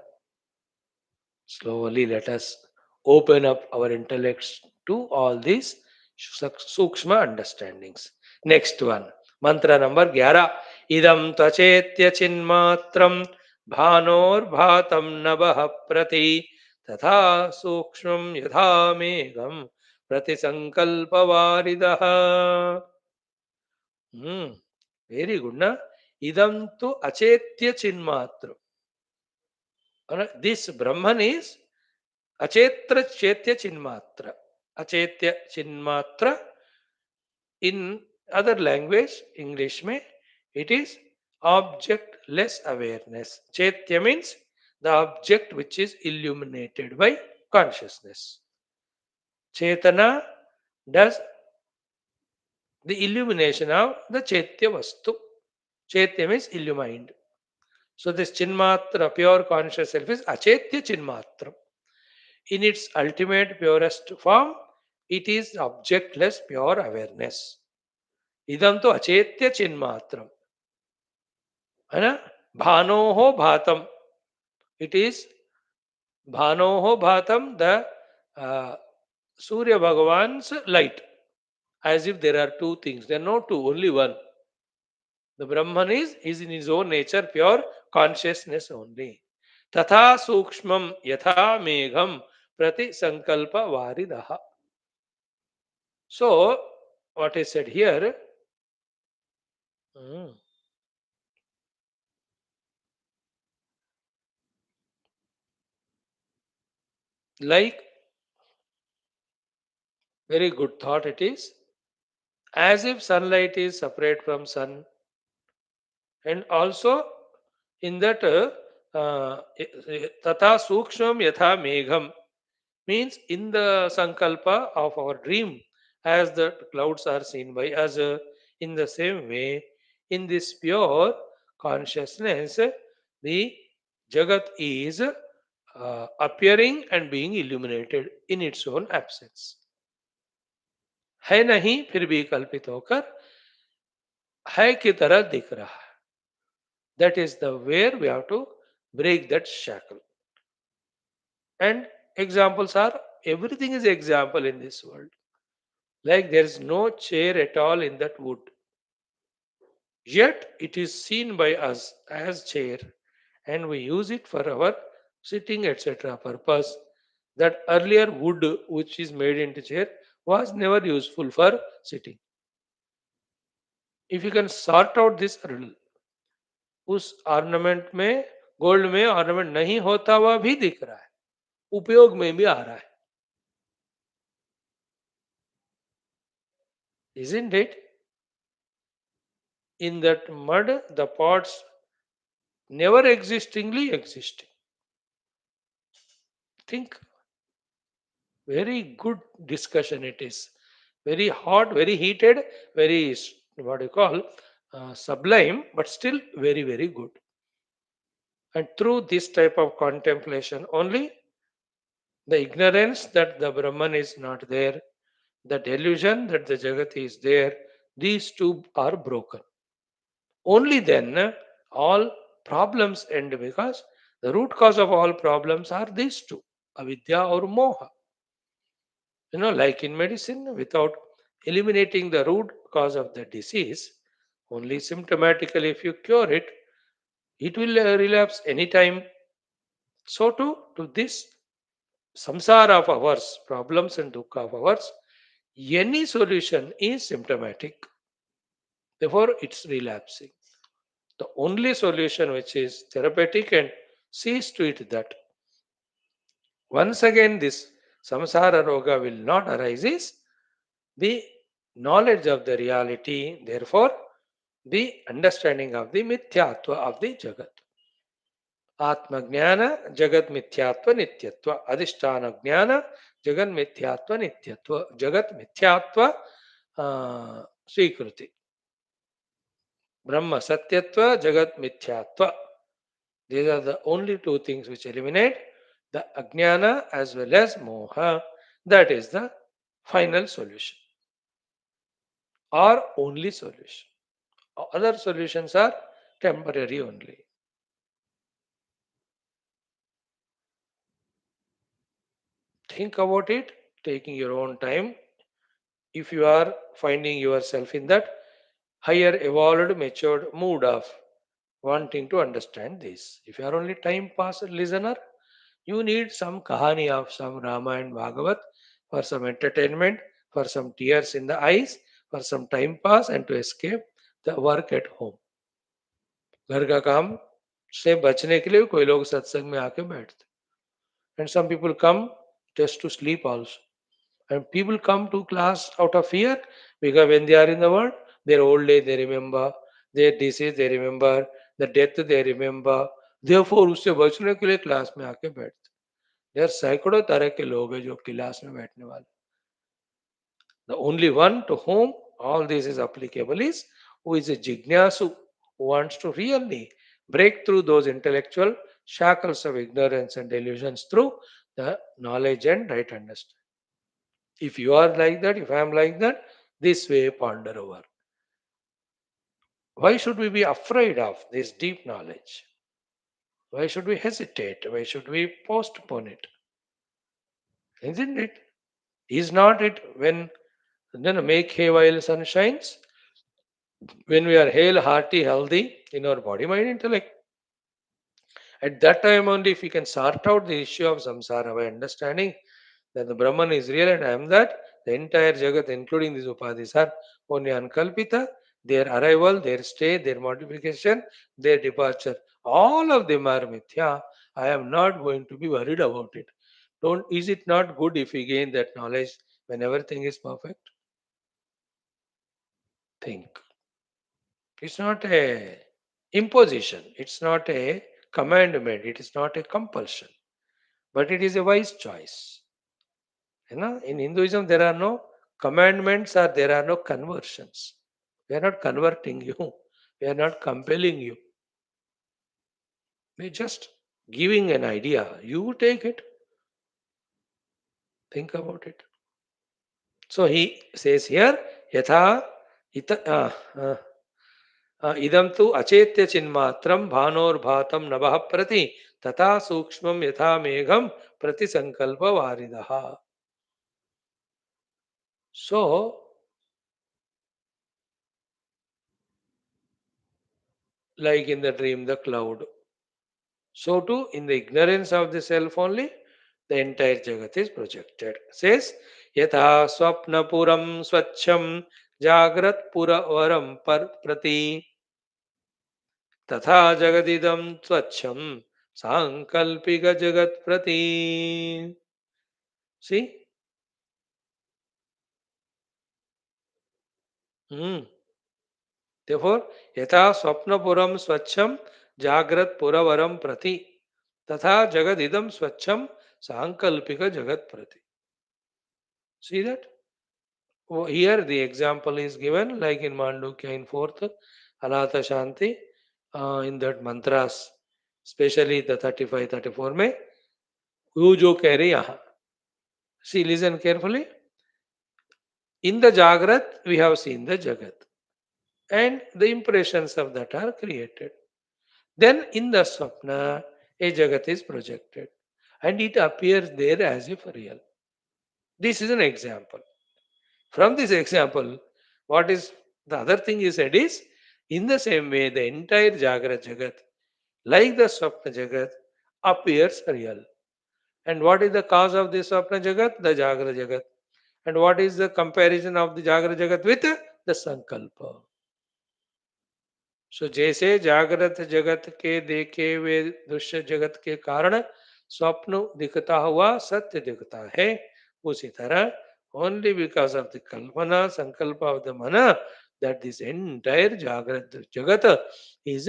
Slowly let us open up our intellects to all these sukshma understandings. Next one, mantra number 11. Idam tachetya chinmatram bhanor bhatam nabah prati तथा सूक्ष्मं यथा मेघम प्रतिसंकल्पवारिदः. Very good, na? Idam tu achetya chinmatra. This Brahman is Achetra Chetya Chinmatra. Achetya Chinmatra. In other language, English mein, it is objectless awareness. Chetya means the object which is illuminated by consciousness. Chetana does the illumination of the Chetya Vastu. Chetya means illumined. So this Chinmatra, pure conscious self, is Achetya Chinmatra. In its ultimate purest form, it is objectless pure awareness. Idam to achetya chinmatram. Ana? Bhanoho bhatam. It is Bhanoho bhatam, the Surya Bhagavan's light. As if there are two things. There are no two, only one. The Brahman is in his own nature pure consciousness only. Tatha sukshmam yatha megham prati sankalpa varidaha. So, what is said here, like very good thought it is, as if sunlight is separate from sun, and also in that tata suksham yatha megham means in the sankalpa of our dream, as the clouds are seen by us, in the same way, in this pure consciousness, the Jagat is appearing and being illuminated in its own absence. है नहीं फिर भी कल्पित होकर है की तरह दिख रहा है. That is the where we have to break that shackle. And examples are, everything is example in this world. like there is no chair at all in that wood. Yet it is seen by us as chair, and we use it for our sitting etc. purpose. That earlier wood which is made into chair was never useful for sitting. If you can sort out this riddle, उस ornament में gold में ornament नहीं होता हुआ भी दिख रहा है, उपयोग में भी आ रहा है, isn't it? In that mud, the pots never existingly existing. Think, very good discussion it is. Very hot, very heated, very what you call sublime, but still very very good. And through this type of contemplation only, the ignorance that the Brahman is not there, the delusion that the Jagat is there, these two are broken. Only then all problems end, because the root cause of all problems are these two, avidya or moha. Like in medicine, without eliminating the root cause of the disease, only symptomatically if you cure it, it will relapse anytime. So too, to this samsara of ours, problems and dukkha of ours, any solution is symptomatic. Therefore, it's relapsing. The only solution which is therapeutic and sees to it that once again this samsara roga will not arise is the knowledge of the reality, therefore, the understanding of the mithyatva of the jagat. Atmajnana jagat mithyatva nityatva. Adhisthana jnana jagat mithyatva nityatva. Jagat mithyatva svikruti. Brahma satyatva, jagat mithyatva. These are the only two things which eliminate the ajnana as well as moha. That is the final solution or only solution. Other solutions are temporary only. Think about it, taking your own time. If you are finding yourself in that higher, evolved, matured mood of wanting to understand this, if you are only time pass listener, you need some kahani of some Rama and Bhagavat for some entertainment, for some tears in the eyes, for some time pass, and to escape the work at home. घर का काम से बचने के लिए कोई लोग सत्संग में आके बैठते, and some people come just to sleep also. And people come to class out of fear, because when they are in the world, their old age they remember, their disease they remember, the death they remember. Therefore उससे बचने के लिए class में आके बैठते. यार सैकड़ों तरह के लोग हैं जो क्लास में बैठने वाले. The only one to whom all this is applicable is who is a jignasu, who wants to really break through those intellectual shackles of ignorance and delusions through the knowledge and right understanding. If you are like that, if I am like that, this way ponder over. Why should we be afraid of this deep knowledge? Why should we hesitate? Why should we postpone it? Isn't it? Is not it when then make hay while sun shines? When we are hale, hearty, healthy in our body, mind, intellect. At that time only, if we can sort out the issue of samsara by understanding that the Brahman is real and I am that, the entire Jagat, including these upadhis, are only ankalpita, their arrival, their stay, their modification, their departure. All of them are mithya. I am not going to be worried about it. Don't, is it not good if we gain that knowledge when everything is perfect? Think. It's not a imposition. It's not a commandment. It is not a compulsion. But it is a wise choice. In Hinduism, there are no commandments or there are no conversions. We are not converting you. We are not compelling you. We are just giving an idea. You take it. Think about it. So he says here, yatha idam tu achetya chinmatram bhanor nabah prati tata sukshmam yatha megham prati sankalpa varidaha. So, like in the dream, the cloud. So too, in the ignorance of the self only, the entire Jagat is projected. Says, Yatha Swapna Puram Swachham Jagrat Pura Varam Prati Tatha Jagadidam Swachham Sankalpika Jagat Prati. See? Hmm. Therefore, Yatha Swapna Puram Swachham Jagrat Pura Varam Prati Tatha Jagadidam Swachham Sankalpika Jagat Prati. See that? Here the example is given like in Mandukya in fourth, Anata Shanti, in that mantras, especially the 35, 34 में, वो जो कह रहे यहाँ. See, listen carefully. In the Jagrat, we have seen the Jagat. And the impressions of that are created. Then in the Swapna, a Jagat is projected. And it appears there as if real. This is an example. From this example, what is the other thing he said is, in the same way, the entire Jagrat Jagat, like the Swapna Jagat, appears real. And what is the cause of this Swapna Jagat? The Jagra Jagat. And what is the comparison of the Jagra Jagat with the Sankalpa? सो जैसे जागृत जगत के देखे हुए दृश्य जगत के कारण स्वप्न दिखता हुआ सत्य दिखता है उसी तरह only because of the kalpana sankalpa of the mana that this entire jagrat jagat is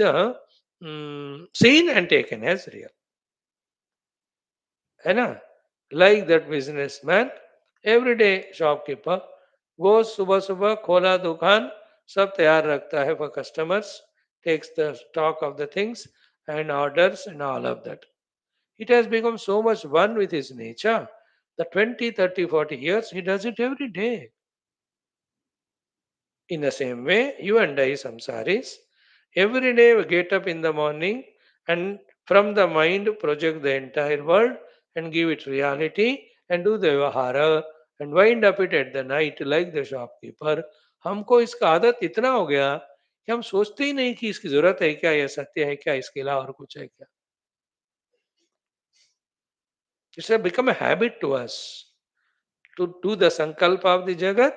seen and taken as real. है ना? Like that businessman, everyday shopkeeper goes सुबह सुबह खोला दुकान सब तैयार रखता है for customers, takes the stock of the things and orders and all of that. It has become so much one with his nature that 20, 30, 40 years he does it every day. In the same way, you and I, samsaris, every day we get up in the morning and from the mind project the entire world and give it reality and do the vyavahara and wind up it at the night like the shopkeeper. हमको इसका आदत इतना हो गया कि हम सोचते ही नहीं कि इसकी जरूरत है क्या, यह सत्य है क्या, इसके अलावा और कुछ है क्या. It's become a habit to us to do the sankalpa of the jagat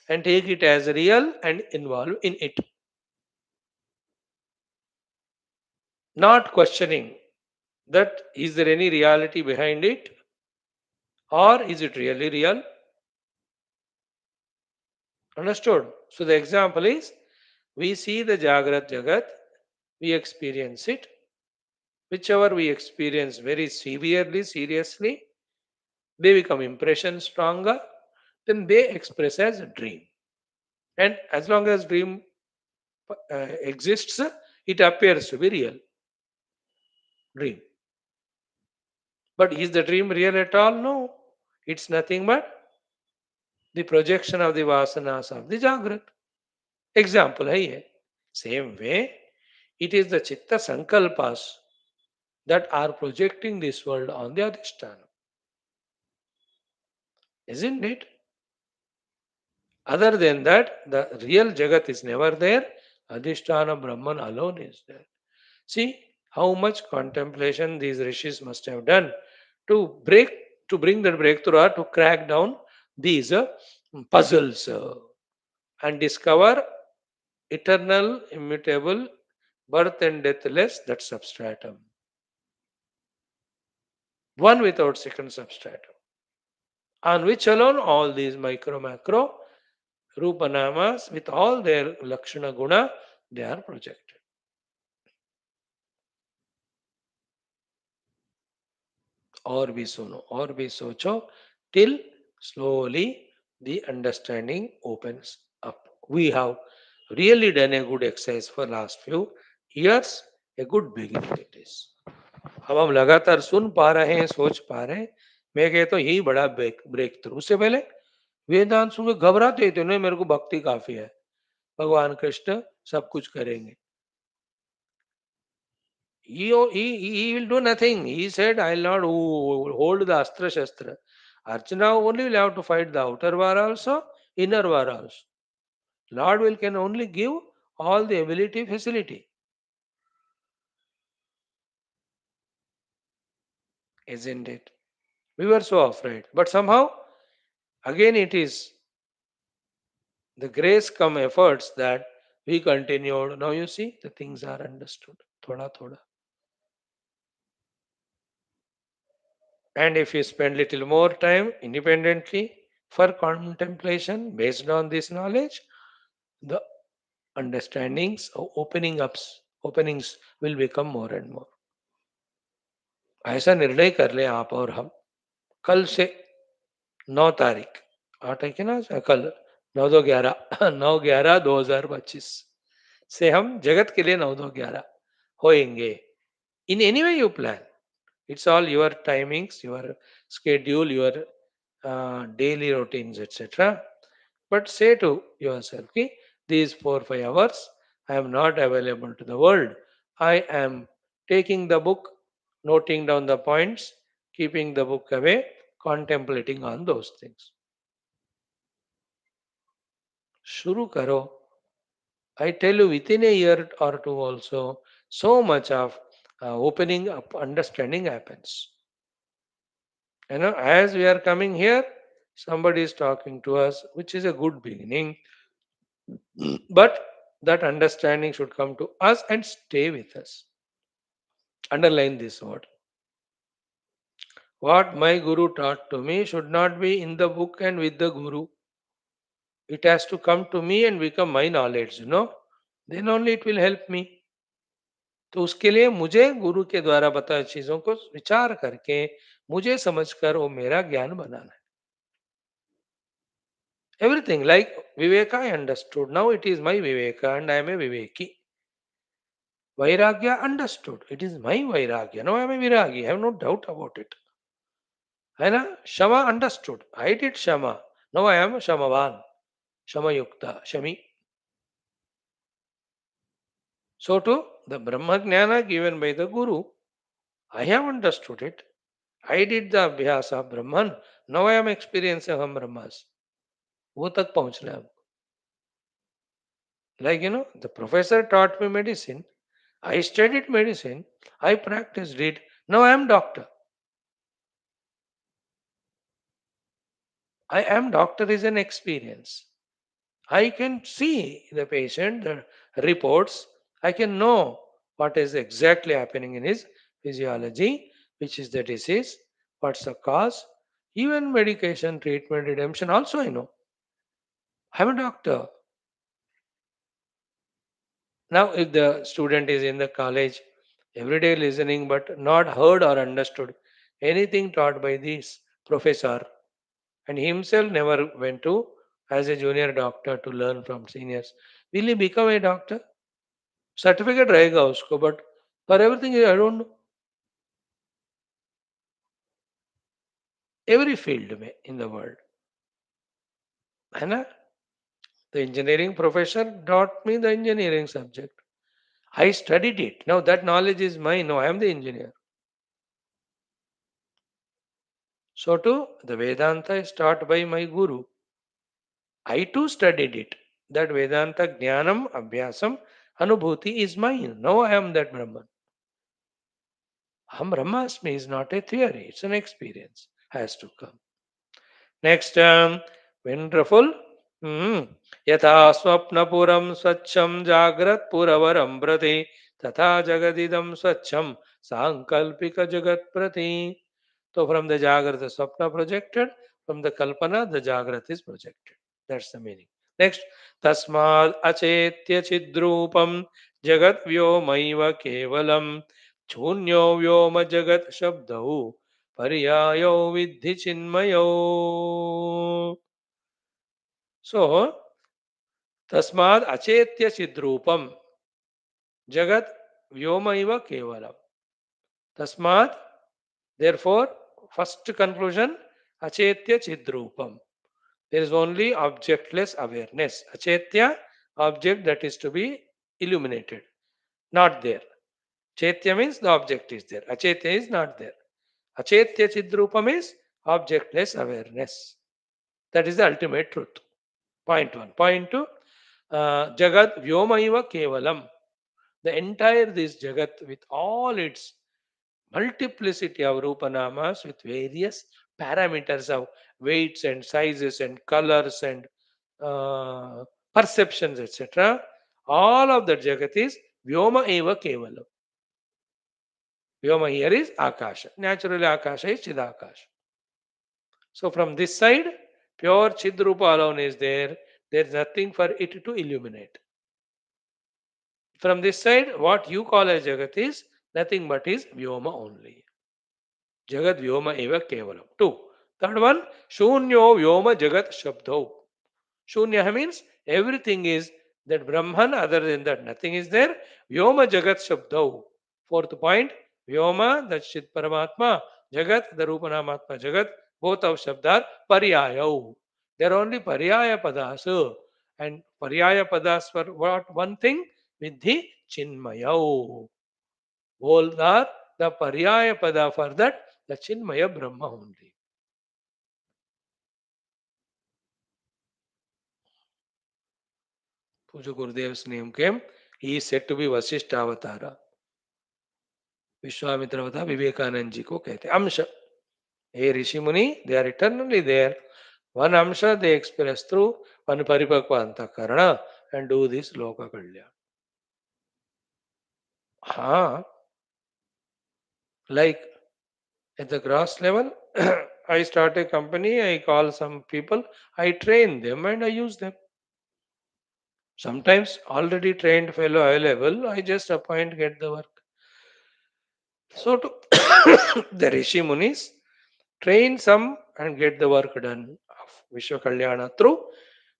and take it as real and involve in it. Not questioning that is there any reality behind it or is it really real? Understood? So the example is we see the Jagrat Jagat, we experience it, whichever we experience very severely, seriously, they become impression stronger, then they express as a dream. And as long as dream exists, it appears to be real. Dream. But is the dream real at all? No. It's nothing but the projection of the vasanas of the Jagrat. Example है ये. Same way, it is the chitta sankalpas that are projecting this world on the adhisthana. Isn't it? Other than that, the real jagat is never there. Adhisthana Brahman alone is there. See how much contemplation these rishis must have done to break, to bring that breakthrough, to crack down these puzzles and discover eternal, immutable, birth and deathless, that substratum. One without second substratum, on which alone all these micro macro rupanamas with all their lakshana guna they are projected. और भी सुनो और भी सोचो till slowly the understanding opens up. We have really done a good exercise for last few years. A good beginning it is. अब हम लगातार सुन पा रहे हैं, सोच पा रहे हैं. मैं कहता हूँ यही बड़ा ब्रेक थ्रू. उससे पहले वेदांत सुन के घबराते थे, नहीं मेरे को भक्ति काफी है, भगवान कृष्ण सब कुछ करेंगे. He will do nothing. He said, I will not hold the Astra Shastra. Archana only will have to fight the outer war also. inner worlds. Lord will can only give all the ability, facility, isn't it? We were so afraid. But somehow, again, it is the grace come efforts that we continued. Now you see, the things are understood. Thoda, thoda. And if you spend little more time independently for contemplation based on this knowledge, the understandings or openings will become more and more. ऐसा निर्णय कर ले आप और हम कल से 9 तारीख 8 है कि ना कल 9-2-11 9-11-2025 से हम जगत के लिए 9-2-11 होएंगे in any way you plan it's all your timings your schedule your daily routines etc but say to yourself ki, these 4-5 hours I am not available to the world. I am taking the book, noting down the points, keeping the book away, contemplating on those things. शुरू करो. I tell you, within a year or two also, so much of opening up understanding happens. As we are coming here, somebody is talking to us, which is a good beginning. But that understanding should come to us and stay with us. Underline this word. What my Guru taught to me should not be in the book and with the Guru. It has to come to me and become my knowledge. Then only it will help me. तो उसके लिए मुझे गुरु के द्वारा बताए चीजों को विचार करके मुझे समझकर वो मेरा ज्ञान बनाना है. Everything like Viveka I understood. Now it is my Viveka and I am a Viveki. Vairagya understood. It is my Vairagya. Now I am a Viragi. I have no doubt about it. है ना? Shama understood. I did Shama. Now I am Shamavan. Shama Yukta. Shami. So too, the Brahma Jnana given by the Guru, I have understood it. I did the Abhyasa of Brahman. Now I am experiencing Aham Brahmas. वो तक पहुंचना है. Like, the professor taught me medicine. I studied medicine. I practiced it. Now I am doctor. I am doctor is an experience. I can see the patient, the reports. I can know what is exactly happening in his physiology, which is the disease, what's the cause, even medication, treatment, redemption. Also, I know. I'm a doctor. Now, if the student is in the college, every day listening but not heard or understood anything taught by this professor, and himself never went to as a junior doctor to learn from seniors, will he become a doctor? Certificate रहेगा उसको but for everything I don't know every field में in the world है ना the engineering professor taught me the engineering subject. I studied it. Now that knowledge is mine. Now I am the engineer. So too, the Vedanta is taught by my Guru. I too studied it. That Vedanta Jnanam, Abhyasam, Anubhuti is mine. Now I am that Brahman. Ham Brahmasmi is not a theory, it's an experience. Has to come. Next, wonderful. यथा स्वप्नपुरं स्वच्छं जाग्रत्पुरवरं प्रति तथा जगदिदं स्वच्छं सांकल्पिक जगत प्रति. So from the Jagrata Swapna projected, from the Kalpana, the Jagrata is projected. That's the meaning. Next, Tasmad Achetya Chidrupam Jagat Vyomaiva Kevalam Chunyo Vyoma Jagat Shabdahu Pariyayo Vidhi Chinmayo. So, Tasmad Achetya Chidrupam Jagat Vyomaiva Kevalam. Tasmad, therefore, first conclusion, Achetya Chidrupam. There is only objectless awareness. Achetya, object that is to be illuminated. Not there. Chetya means the object is there. Achetya is not there. Achetya Chidrupam is objectless awareness. That is the ultimate truth. Point one. Point two, Jagat Vyomaiva Kevalam. The entire this Jagat with all its multiplicity of Rupanamas with various parameters of weights and sizes and colors and uh, perceptions, etc. All of the Jagat is Vyoma Eva Kevalam. Vyoma here is Akasha. Naturally, Akasha is Chidakasha. So from this side, pure Chidrupa alone is there. There is nothing for it to illuminate. From this side, what you call as Jagat is nothing but is Vyoma only. Jagat Vyoma eva Kevalam. Two. Third one, Shunyo Vyoma Jagat Shabdo. Shunya means everything is that Brahman, other than that, nothing is there. Vyoma Jagat Shabdo. Fourth point, Vyoma, the Chit Paramatma, Jagat, the Rupanamatma Jagat, both of Shabdar, Pariyayau. They are only Pariyaya Padas. And Pariyaya Padas for what? One thing, Vidhi Chinmayau. Both are the Pariyaya Pada for that, the Chinmaya Brahma only. Puja Gurudev's name came. He is said to be Vaashishtha Avatara. Vishwamitra अवतार विवेकानंद जी को कहते हैं अंश हे ऋषि मुनि they are eternally their one अंश they express through one परिपक्व अंतःकरण एंड डू दिस लोक कल्याण हाँ like at the gross level I start a company, I call some people, I train them and I use them. Sometimes already trained fellow available, I just appoint, get the work. So to the Rishi Munis train some and get the work done of Vishwa Kalyana through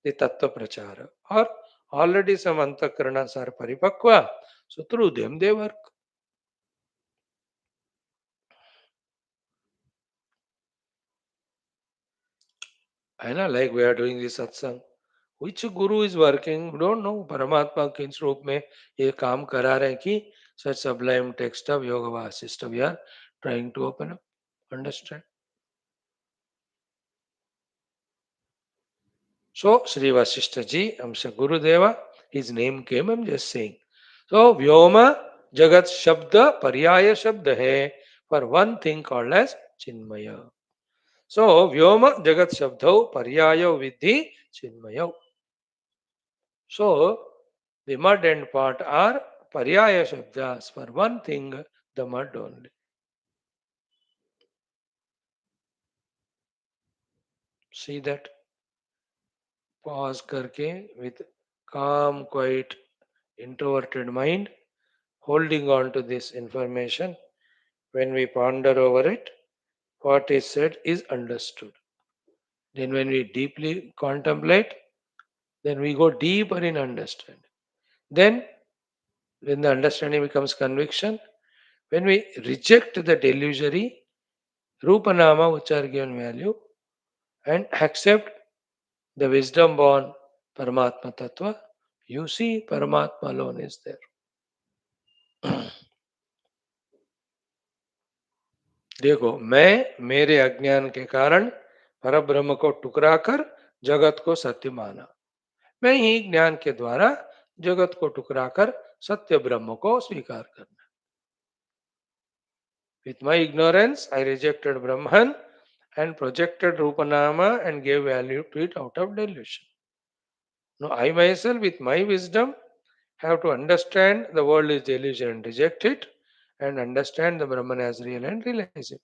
the Tattva Prachara. Or already some Antakaranas are Paripakva, so through them they work. I know, like we are doing this satsang. Which guru is working? We don't know. परमात्मा किस रूप में ये काम करा रहे हैं कि such sublime text of Yoga Vaashishtha we are trying to open up, understand. So Sri Vaashishtha ji, Amsa Gurudeva, his name came, I'm just saying. So Vyoma Jagat Shabda Paryaya Shabda hai for one thing called as Chinmaya. So Vyoma Jagat Shabdho Paryaya Vidhi Chinmaya. So the mud and pot are Paryaya Shabdas for one thing, the mud only. See that? Pause karke with calm, quiet, introverted mind, holding on to this information. When we ponder over it, what is said is understood. Then when we deeply contemplate, then we go deeper in understanding. Then when the understanding becomes conviction, when we reject the delusory Rupanama which are given value and accept the wisdom born Paramatma Tattva, you see Paramatma alone is there. देखो मैं मेरे अज्ञान के कारण परब्रह्म को टुकरा कर जगत को सत्य माना मैं ही ज्ञान के द्वारा जगत को टुकरा कर सत्य ब्रह्म को स्वीकार करना with my ignorance I rejected Brahman and projected Rupanama and gave value to it out of delusion. Now I myself with my wisdom have to understand the world is delusion and reject it and understand the Brahman as real and realize it.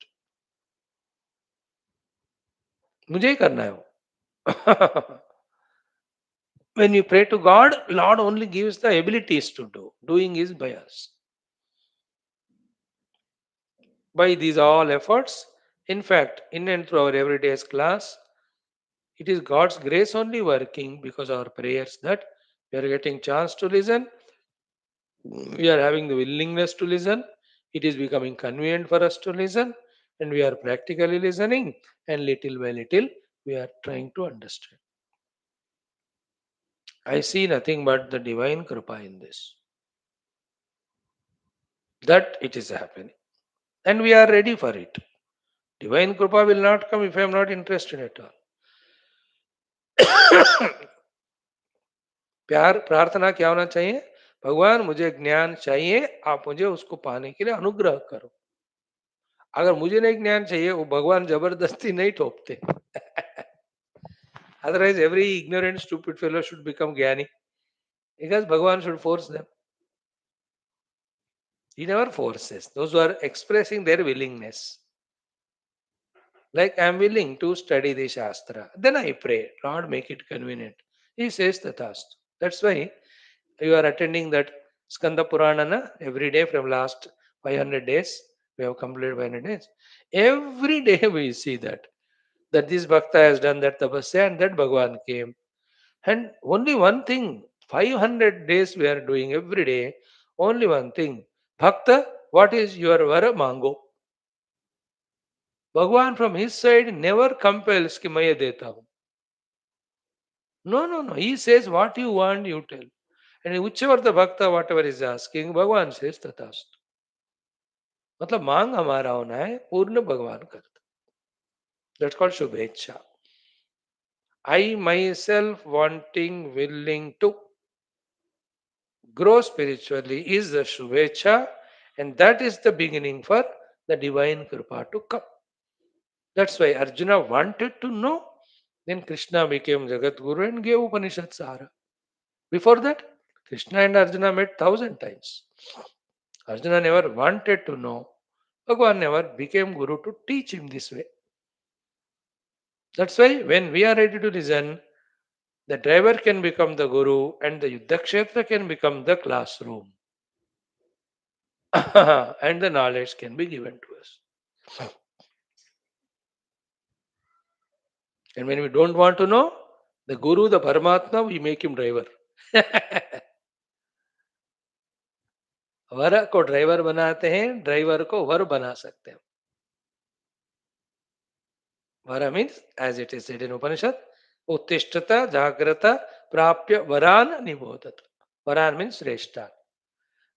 मुझे ही करना है वो when you pray to God, Lord only gives the abilities to do. Doing is by us. By these all efforts, in fact, in and through our everyday's class, it is God's grace only working because our prayers that we are getting chance to listen, we are having the willingness to listen, it is becoming convenient for us to listen, and we are practically listening, and little by little we are trying to understand. I see nothing but the divine Kripa in this. That it is happening. And we are ready for it. Divine Kripa will not come if I am not interested at all. प्यार प्रार्थना क्या होना चाहिए? भगवान मुझे ज्ञान चाहिए, आप मुझे उसको पाने के लिए अनुग्रह करो। अगर मुझे नहीं ज्ञान चाहिए, वो भगवान जबरदस्ती नहीं थोपते। Otherwise, every ignorant, stupid fellow should become Gyani because Bhagavan should force them. He never forces. Those who are expressing their willingness. Like, I am willing to study the Shastra. Then I pray, Lord, make it convenient. He says Tathast. That's why you are attending that Skanda Purana every day from last 500 days. We have completed 500 days. Every day we see that this Bhakta has done that tapasya and that Bhagavan came. And only one thing, 500 days we are doing every day, only one thing. Bhakta, what is your vara mango? Bhagavan from his side never compels ki maye deta hu. No, no, no. He says what you want, you tell. And whichever the Bhakta, whatever is asking, Bhagavan says tatast. मतलब मांग हमारा होना है पूर्ण भगवान करता. That's called Shubhecha. I myself wanting, willing to grow spiritually is the Shubhecha, and that is the beginning for the divine Kripa to come. That's why Arjuna wanted to know. Then Krishna became Jagat Guru and gave Upanishad Sara. Before that, Krishna and Arjuna met 1,000 times. Arjuna never wanted to know. Bhagavan never became Guru to teach him this way. That's why when we are ready to listen, the driver can become the Guru and the Yuddhakshetra can become the classroom. And the knowledge can be given to us. And when we don't want to know, the Guru, the Paramatma, we make him driver. वर को driver बनाते हैं, driver को वर बना सकते हैं. Vara means, as it is said in Upanishad, Uttishtata Jagrata Prapya Varan Nibodhat. Varan means Shrestha.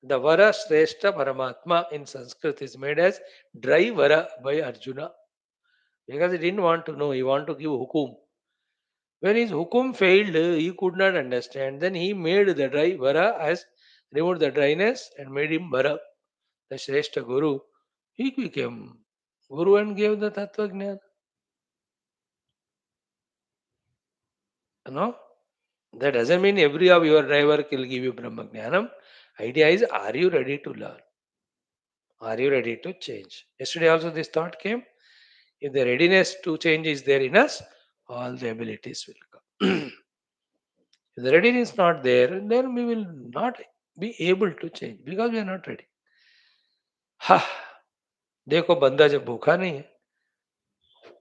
The Vara Shrestha Paramatma in Sanskrit is made as Dry Vara by Arjuna. Because he didn't want to know, he wanted to give hukum. When his hukum failed, he could not understand. Then he made the dry Vara as removed the dryness and made him Vara, the Shrestha Guru. He became Guru and gave the Tattva Jnana. No? That doesn't mean every of your driver will give you Brahma Jnanam. Idea is, are you ready to learn? Are you ready to change? Yesterday also this thought came. If the readiness to change is there in us, all the abilities will come. If the readiness is not there, then we will not be able to change because we are not ready. Ha! देखो बंदा जब भूखा नहीं है,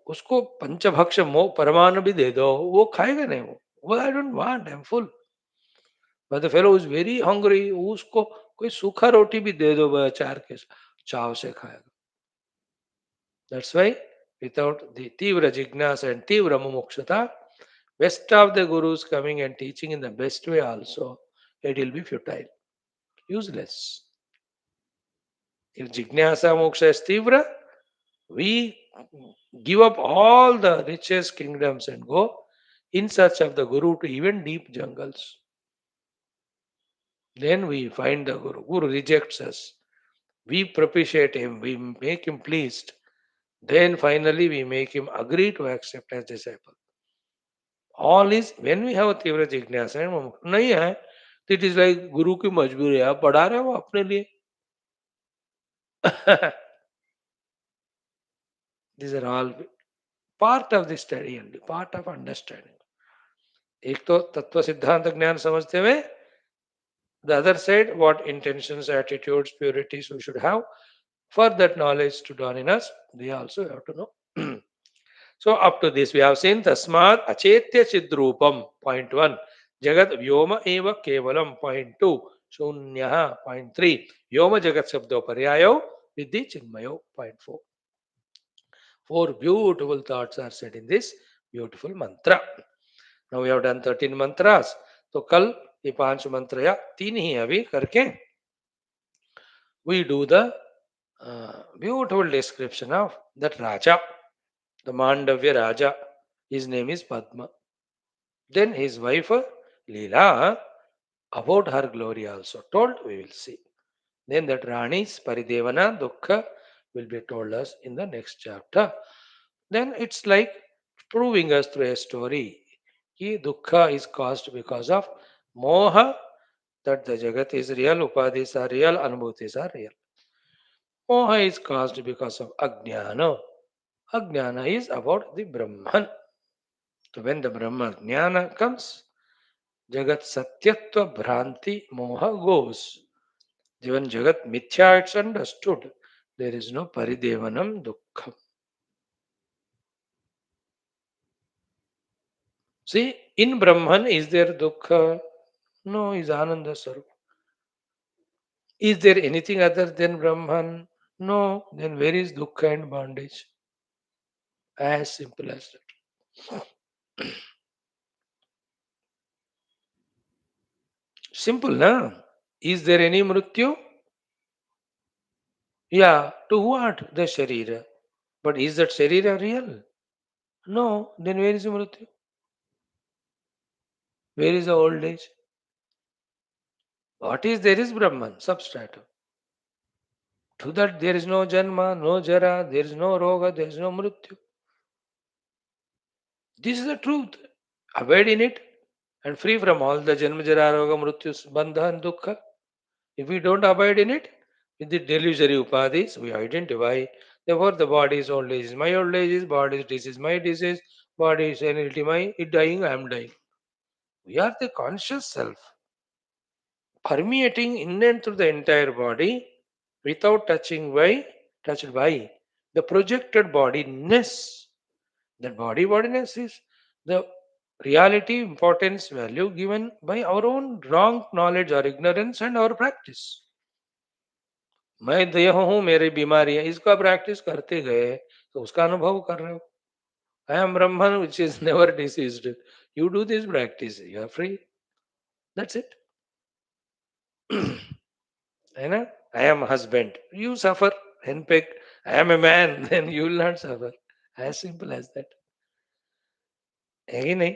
उसको पंचभक्ष मोह परमाणु भी दे दो, वो खाएगा नहीं. वो I don't want, I am full. But the fellow is very hungry, उसको कोई सूखा रोटी भी दे दो, वह अचार के चाव से खाएगा. That's why without the tivra jignasa and tivra mumukshata, best of the gurus coming and teaching in the best way also, it will be futile, useless. If jignasa moksha is tivra, we give up all the richest kingdoms and go in search of the guru to even deep jungles. Then we find the guru. Guru rejects us. We propitiate him, we make him pleased. Then finally we make him agree to accept as disciple. All is when we have a तीव्र जिज्ञासा नहीं है, तो it is like गुरु की मजबूरी है, आप पढ़ा रहे हो अपने लिए. These are all part of the study and part of understanding. एक तो तत्व सिद्धांत ज्ञान समझते हुए, the other side what intentions, attitudes, purities we should have for that knowledge to dawn in us, we also have to know. So up to this we have seen Tasmat Achetya Chidrupam, point 1. Jagat Vyoma Eva Kevalam, point 2. Shunyaha, point 3. Vyoma Jagat Sabdo Paryayo Vidhi Chinmayo, point 4. Four beautiful thoughts are said in this beautiful mantra. Now we have done 13 mantras. तो कल ये 5 मंत्र या 3 ही अभी करके we do the beautiful description of that Raja, the Mandavya Raja. His name is Padma. Then his wife, Leela, About her glory also told, we will see. Then that Rani's Paridevana Dukkha will be told us in the next chapter. Then it's like proving us through a story. Ki Dukkha is caused because of Moha, that the Jagat is real, Upadhis are real, Anubhutis are real. Moha is caused because of Ajnana. Ajnana is about the Brahman. So when the Brahma Jnana comes, Jagat Satyatva Bhranti Moha goes. Even Jagat Mithya, it's understood. There is no Paridevanam Dukkham. See, in Brahman, is there Dukkha? No, is Ananda Sarup. Is there anything other than Brahman? No, then where is Dukkha and bondage? As simple as that. Simple, na? Is there any Mrityu? Yeah, to what? The Sharira. But is that Sharira real? No, then where is the Mrityu? Where is the old age? What is there is Brahman, substratum. To that there is no Janma, no Jara, there is no Roga, there is no Mrityu. This is the truth. Abide in it and free from all the Janma, Jara, Roga, Mrityu, Bandha and Dukkha. If we don't abide in it, with the delusory upadhis, we identify. Therefore, the body is old age is my old age, is body is disease my disease, body is senility my it dying, I am dying. We are the conscious self, permeating in and through the entire body without touched by the projected bodiness. That bodiness is the reality, importance, value given by our own wrong knowledge or ignorance and our practice. मैं देह हूँ मेरी बीमारी है इसका practice करते गए तो उसका अनुभव कर रहे हो I am Brahman which is never diseased you do this practice you are free that's it है ना I am husband you suffer henpecked I am a man then you will not suffer as simple as that है कि नहीं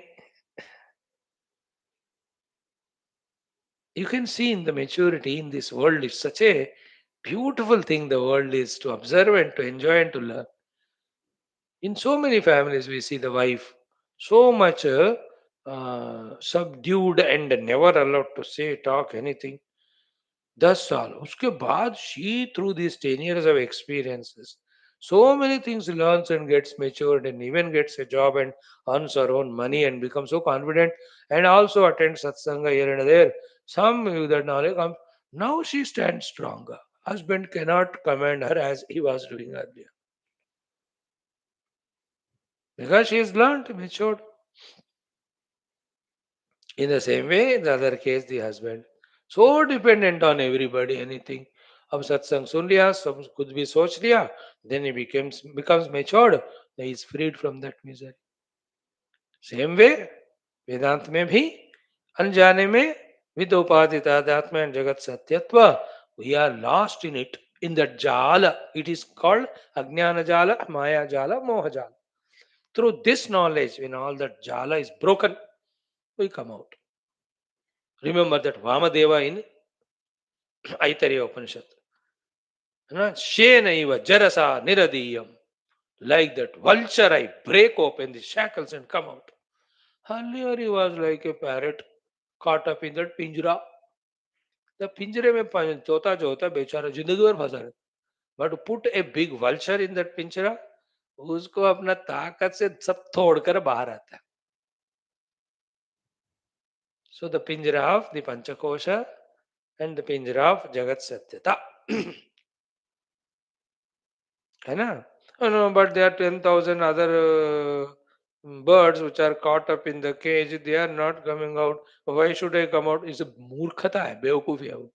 you can see in the maturity in this world is such a beautiful thing the world is to observe and to enjoy and to learn. In so many families, we see the wife so much subdued and never allowed to say, talk, anything. 10 साल उसके बाद she through these 10 years of experiences so many things learns and gets matured and even gets a job and earns her own money and becomes so confident and also attends satsanga here and there. Some with that knowledge comes. Now she stands stronger. Husband cannot command her as he was doing earlier because she has learned, matured. In the same way, in the other case, the husband. So dependent on everybody, anything. अब सत्संग सुन लिया सब कुछ भी सोच लिया then he becomes matured he is freed from that misery. Same way, वेदांत में भी अनजाने में with उपाधि तादात्म्य and jagat satyatva we are lost in it in that jala. It is called ajnana jala, maya jala, moha jala. Through this knowledge, when all that jala is broken, we come out. Remember that Vamadeva in Aitareya Upanishad. Shenaiva Jarasa Niradiyam. Like that vulture, I break open the shackles and come out. Earlier he was like a parrot caught up in that pinjra. The pinjre में तोता जो होता है बेचारा जिंदगी भर फंसा रहता but put a big vulture in that पिंजरा उसको अपना ताकत से सब तोड़कर बाहर आता है सो द पिंजरा ऑफ द पंचकोश एंड द पिंजरा ऑफ जगत सत्यता है ना oh, no but there are 10,000 other birds which are caught up in the cage they are not coming out why should I come out is a मूर्खता है बेवकूफी है वो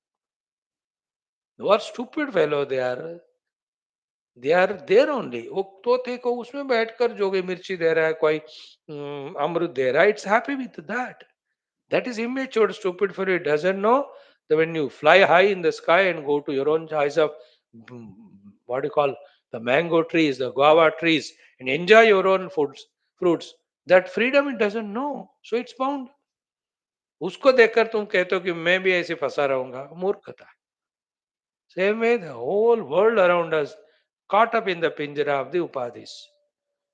they are stupid fellow they are there only वो तोते को उसमें बैठकर जो भी मिर्ची दे रहा है कोई अमृत दे रहा है it's happy with that that is immature stupid for it doesn't know that when you fly high in the sky and go to your own choice of mm, what do you call the mango trees the guava trees and enjoy your own foods fruits that freedom it doesn't know so it's bound उसको देखकर तुम कहते हो कि मैं भी ऐसे फंसा रहूंगा, मूर्खता है। Same way the whole world around us caught up in the pinjara of the upadhis.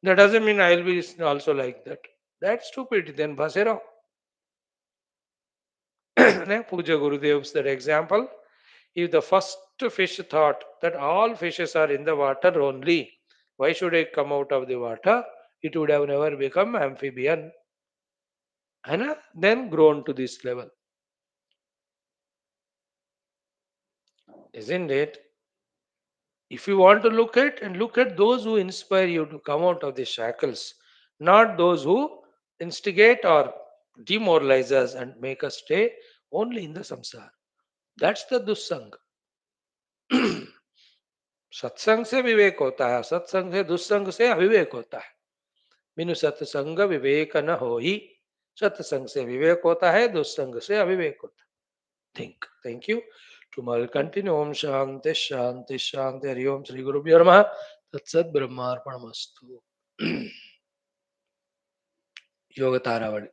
That doesn't mean I'll be also like that. That's stupid. Then फंसे रहो. Puja Gurudev's that example. If the first fish thought that all fishes are in the water only, why should I come out of the water? It would have never become amphibian. And then grown to this level. Isn't it? If you want to look at those who inspire you to come out of the shackles, not those who instigate or demoralize us and make us stay only in the samsara. That's the dussang. सत्संग से विवेक होता है, सत्संग से दुस्संग से अविवेक होता है। बिनु सत्संग विवेक न हो ही, सत्संग से विवेक होता है, दुस्संग से अविवेक होता है। Think. Thank you. Tomorrow continue. Om Shanti Shanti Shanti. Hari Om Shri Gurubhyo Namaha. Tatsat Brahmarpanamastu. Yoga Taravadi.